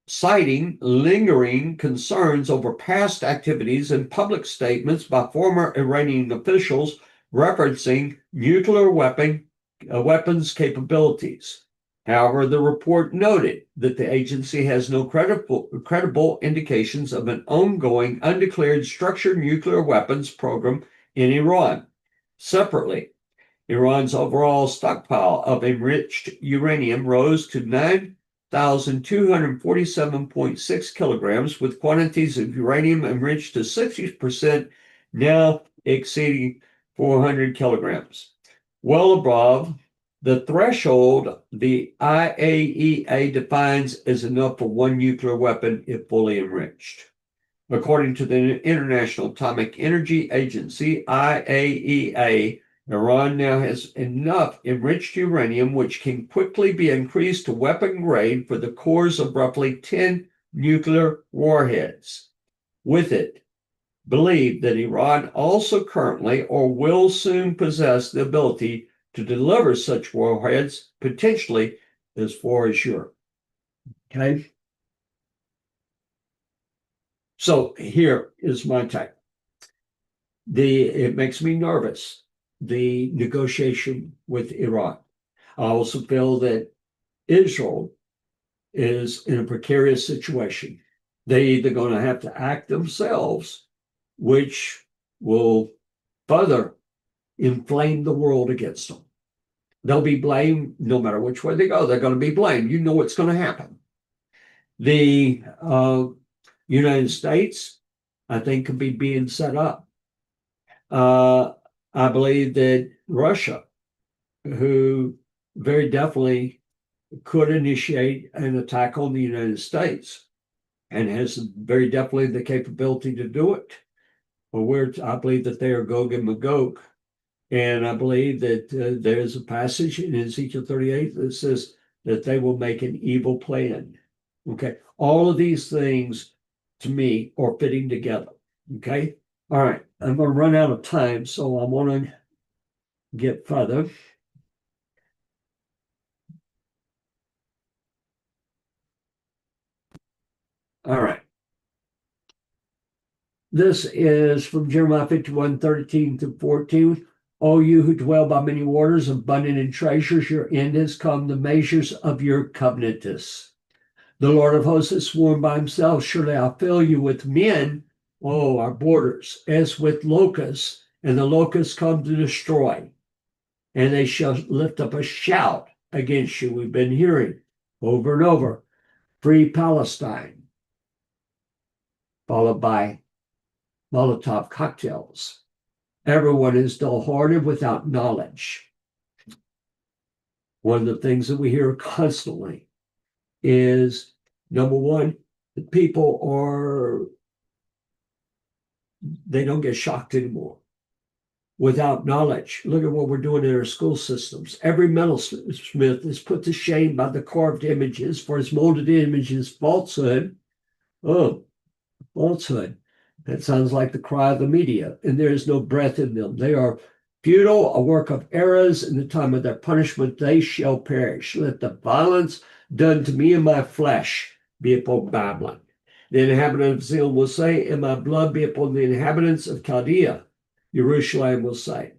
Speaker 1: citing lingering concerns over past activities and public statements by former Iranian officials referencing nuclear weapons capabilities. However, the report noted that the agency has no credible indications of an ongoing undeclared structured nuclear weapons program in Iran. Separately, Iran's overall stockpile of enriched uranium rose to 9,247.6 kilograms, with quantities of uranium enriched to 60%, now exceeding 400 kilograms, well above the threshold the IAEA defines as enough for one nuclear weapon if fully enriched. According to the International Atomic Energy Agency, IAEA, Iran now has enough enriched uranium which can quickly be increased to weapon grade for the cores of roughly 10 nuclear warheads. With it, believe that Iran also currently or will soon possess the ability to deliver such warheads, potentially as far as Europe. Okay? So here is my take. It makes me nervous, the negotiation with Iran. I also feel that Israel is in a precarious situation. They're either going to have to act themselves, which will further inflame the world against them. They'll be blamed no matter which way they go. They're going to be blamed. You know what's going to happen. The United States, I think, could be being set up. I believe that Russia, who very definitely could initiate an attack on the United States and has very definitely the capability to do it. I believe that they are Gog and Magog. And I believe that there's a passage in Ezekiel 38 that says that they will make an evil plan.
Speaker 2: Okay. All of these things to me are fitting together. Okay. All right. I'm going to run out of time, so I want to get further. All right. This is from Jeremiah 51:13-14. O you who dwell by many waters, abundant in treasures, your end has come, the measures of your covenantess. The Lord of hosts has sworn by himself, surely I'll fill you with men, oh, our borders, as with locusts, and the locusts come to destroy, and they shall lift up a shout against you. We've been hearing over and over, free Palestine, followed by Molotov cocktails. Everyone is dull-hearted without knowledge. One of the things that we hear constantly is, number one, they don't get shocked anymore without knowledge. Look at what we're doing in our school systems. Every metalsmith is put to shame by the carved images, for his molded image is falsehood. Oh, falsehood. That sounds like the cry of the media, and there is no breath in them. They are futile, a work of errors. In the time of their punishment, they shall perish. Let the violence done to me and my flesh be upon Babylon. The inhabitant of Zion will say, and my blood be upon the inhabitants of Chaldea. Jerusalem will say.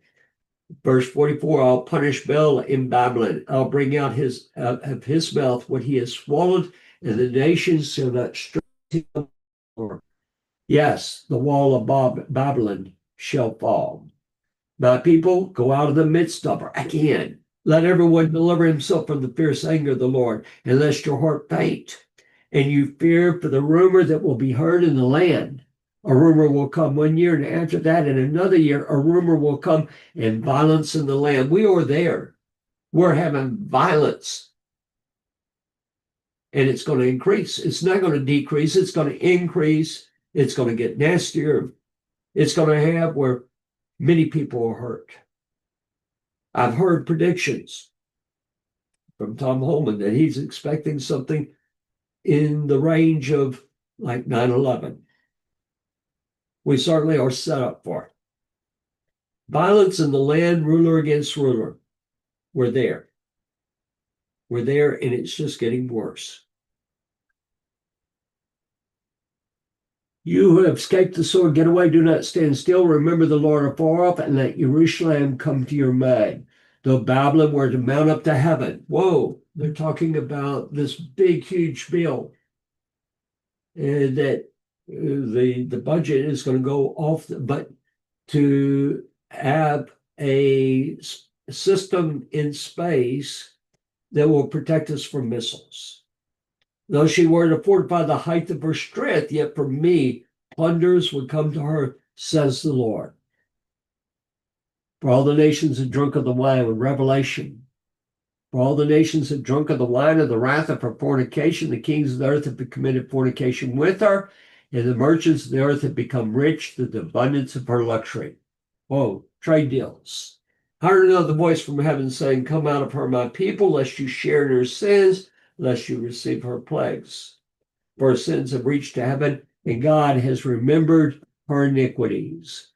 Speaker 2: Verse 44, I'll punish Bel in Babylon. I'll bring out of his mouth what he has swallowed, and the nations shall not strike him. Yes, the wall of Babylon shall fall. My people, go out of the midst of her. Again, let everyone deliver himself from the fierce anger of the Lord, and lest your heart faint, and you fear for the rumor that will be heard in the land. A rumor will come 1 year, and after that, in another year, a rumor will come, and violence in the land. We are there. We're having violence. And it's going to increase. It's not going to decrease. It's going to increase. It's going to get nastier. It's going to have where many people are hurt. I've heard predictions from Tom Holman that he's expecting something in the range of like 9/11. We certainly are set up for it. Violence in the land, ruler against ruler. We're there. We're there, and it's just getting worse. You who have escaped the sword, get away, do not stand still. Remember the Lord afar off, and let Jerusalem come to your aid. Though Babylon were to mount up to heaven. Whoa, they're talking about this big, huge bill. And that the budget is going to go off, but to have a system in space that will protect us from missiles. Though she were to fortify the height of her strength, yet for me, plunders would come to her, says the Lord. For all the nations have drunk of the wine of Revelation. For all the nations have drunk of the wine of the wrath of her fornication. The kings of the earth have committed fornication with her, and the merchants of the earth have become rich through the abundance of her luxury. Oh, trade deals. I heard another voice from heaven saying, come out of her, my people, lest you share in her sins, lest you receive her plagues. For her sins have reached to heaven, and God has remembered her iniquities.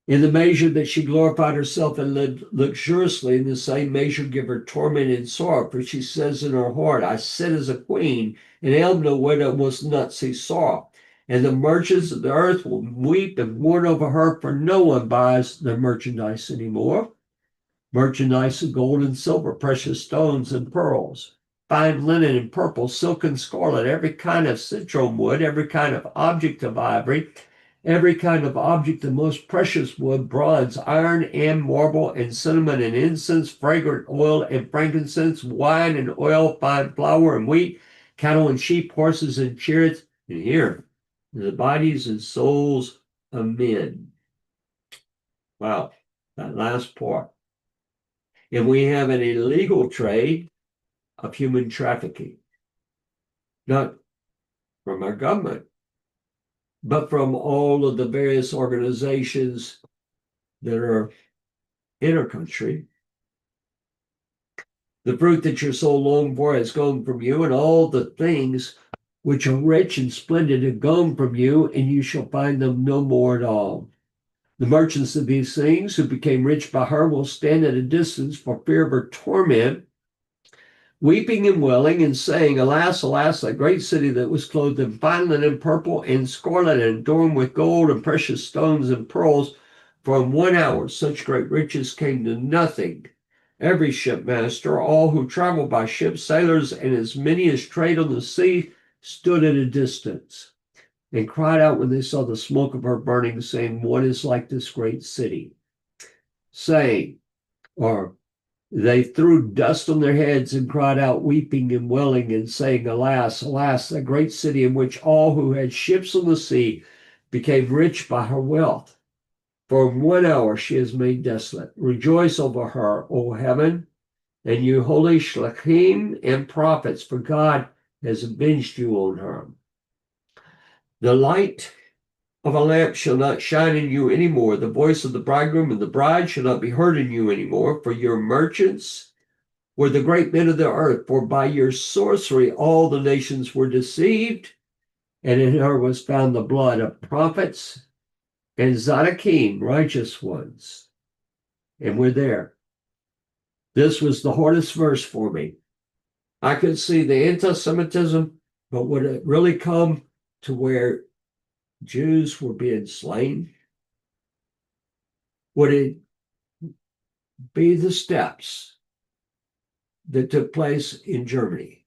Speaker 2: In the measure that she glorified herself and lived luxuriously, in the same measure give her torment and sorrow. For she says in her heart, I sit as a queen, and am no widow, must not see sorrow. And the merchants of the earth will weep and mourn over her, for no one buys their merchandise anymore. Merchandise of gold and silver, precious stones and pearls, fine linen and purple, silk and scarlet, every kind of citron wood, every kind of object of ivory, every kind of object of most precious wood, bronze, iron, and marble, and cinnamon and incense, fragrant oil and frankincense, wine and oil, fine flour and wheat, cattle and sheep, horses and chariots, and here, the bodies and souls of men. Wow, that last part. And we have an illegal trade of human trafficking, not from our government, but from all of the various organizations that are in our country. The fruit that your soul longed for has gone from you, and all the things which are rich and splendid, are gone from you, and you shall find them no more at all. The merchants of these things, who became rich by her, will stand at a distance for fear of her torment, weeping and wailing and saying, Alas, alas, that great city that was clothed in fine linen, purple and scarlet, and adorned with gold and precious stones and pearls. For in 1 hour such great riches came to nothing. Every shipmaster, all who travel by ship, sailors, and as many as trade on the sea, stood at a distance and cried out when they saw the smoke of her burning, saying, What is like this great city? Saying, or they threw dust on their heads and cried out, weeping and wailing, and saying, Alas, alas, that great city in which all who had ships on the sea became rich by her wealth. For in 1 hour she is made desolate. Rejoice over her, O heaven, and you holy shlachim and prophets, for God has avenged you on her. The light of a lamp shall not shine in you any more. The voice of the bridegroom and the bride shall not be heard in you any more. For your merchants were the great men of the earth. For by your sorcery all the nations were deceived. And in her was found the blood of prophets and Zadokим, righteous ones. And we're there. This was the hardest verse for me. I could see the antisemitism, but would it really come to where Jews were being slain? Would it be the steps that took place in Germany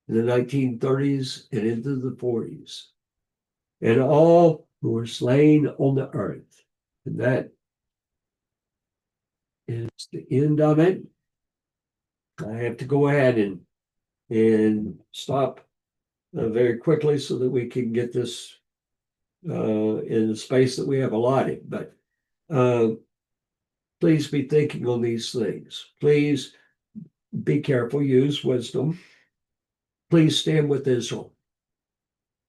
Speaker 2: in the 1930s and into the 40s, and all who were slain on the earth? And that is the end of it. I have to go ahead and stop very quickly so that we can get this in the space that we have allotted. But please be thinking on these things. Please be careful, use wisdom. Please stand with Israel.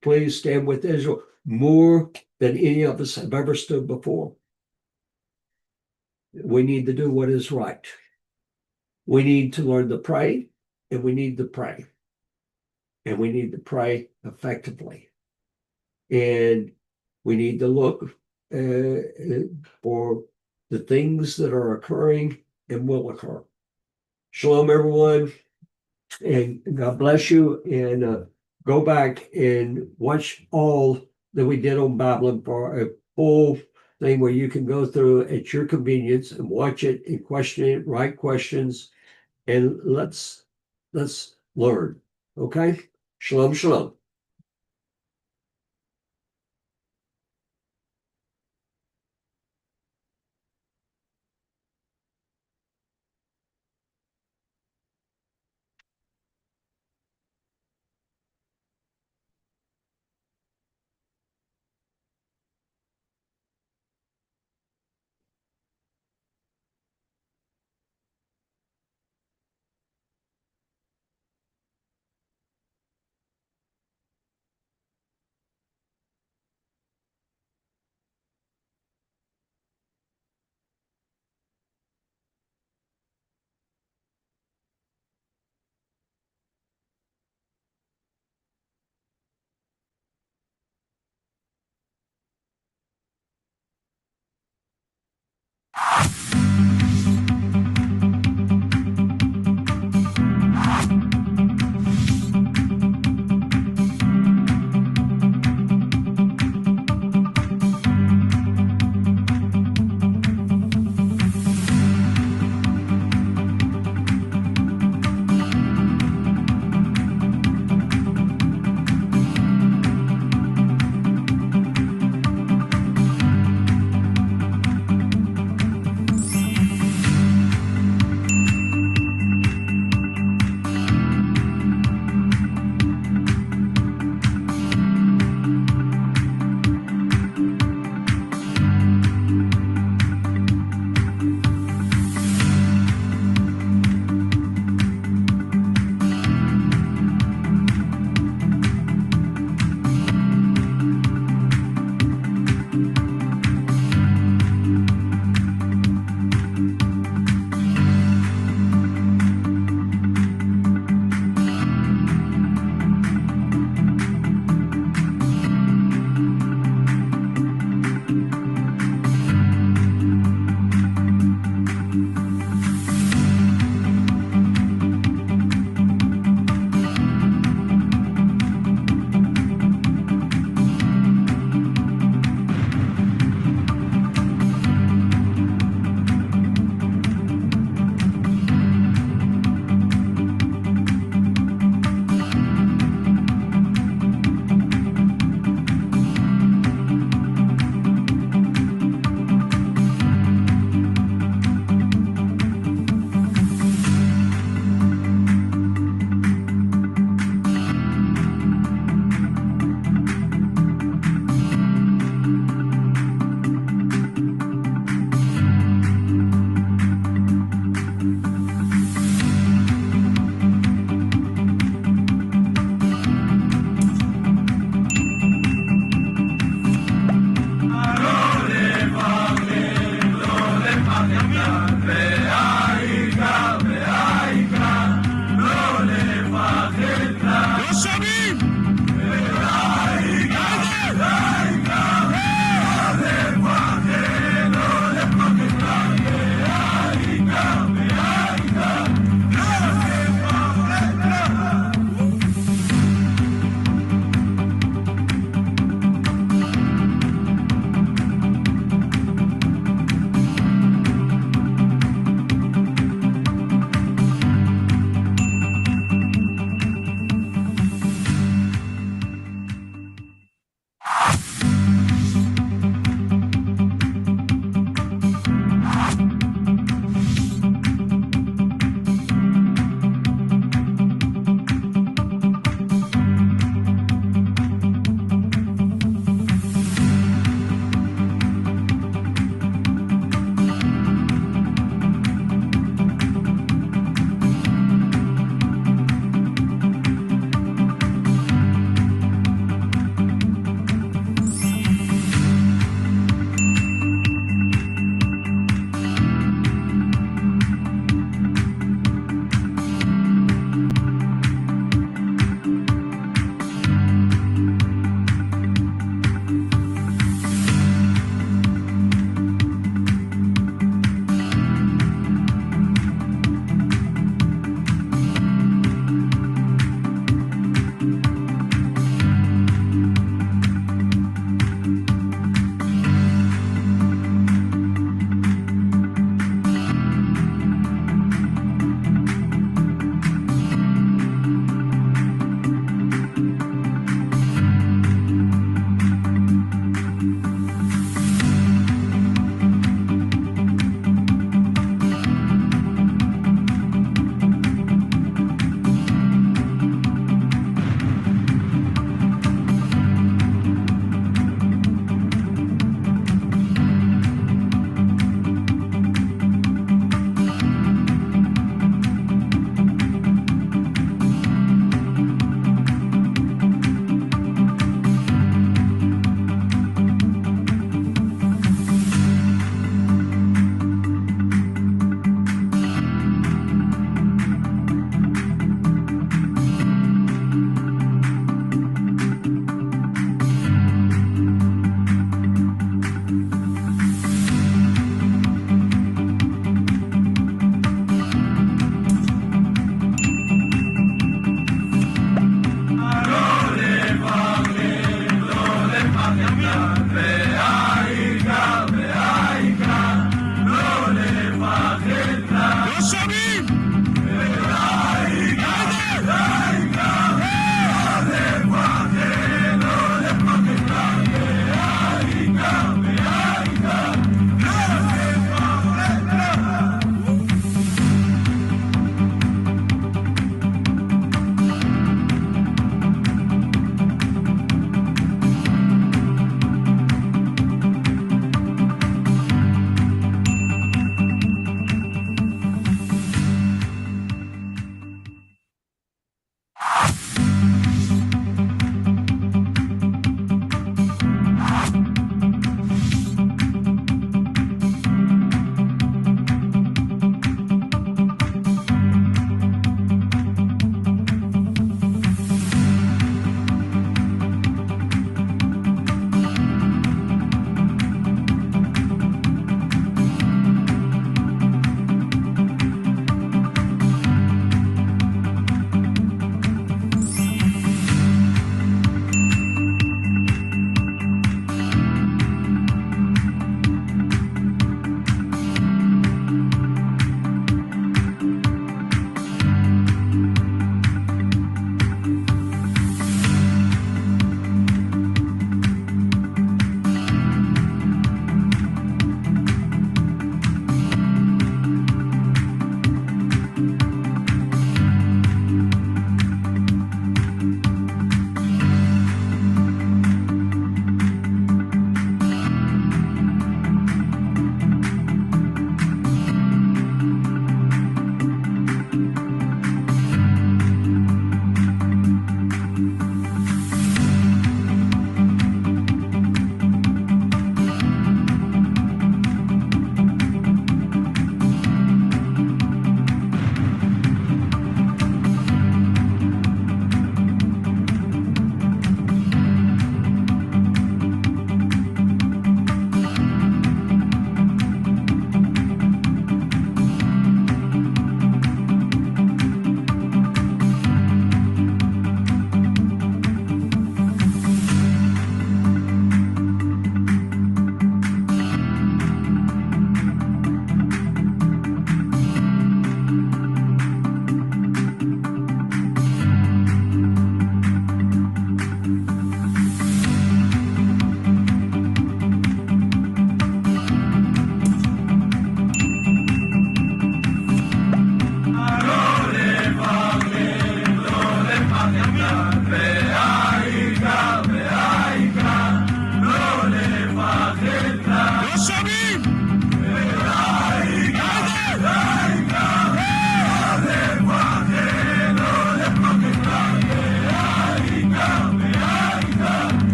Speaker 2: Please stand with Israel more than any of us have ever stood before. We need to do what is right. We need to learn to pray, and we need to pray. And we need to pray effectively. And we need to look for the things that are occurring and will occur. Shalom, everyone, and God bless you. And go back and watch all that we did on Babylon for a full thing where you can go through at your convenience and watch it and question it, write questions, and let's learn. Okay? Shalom, shalom.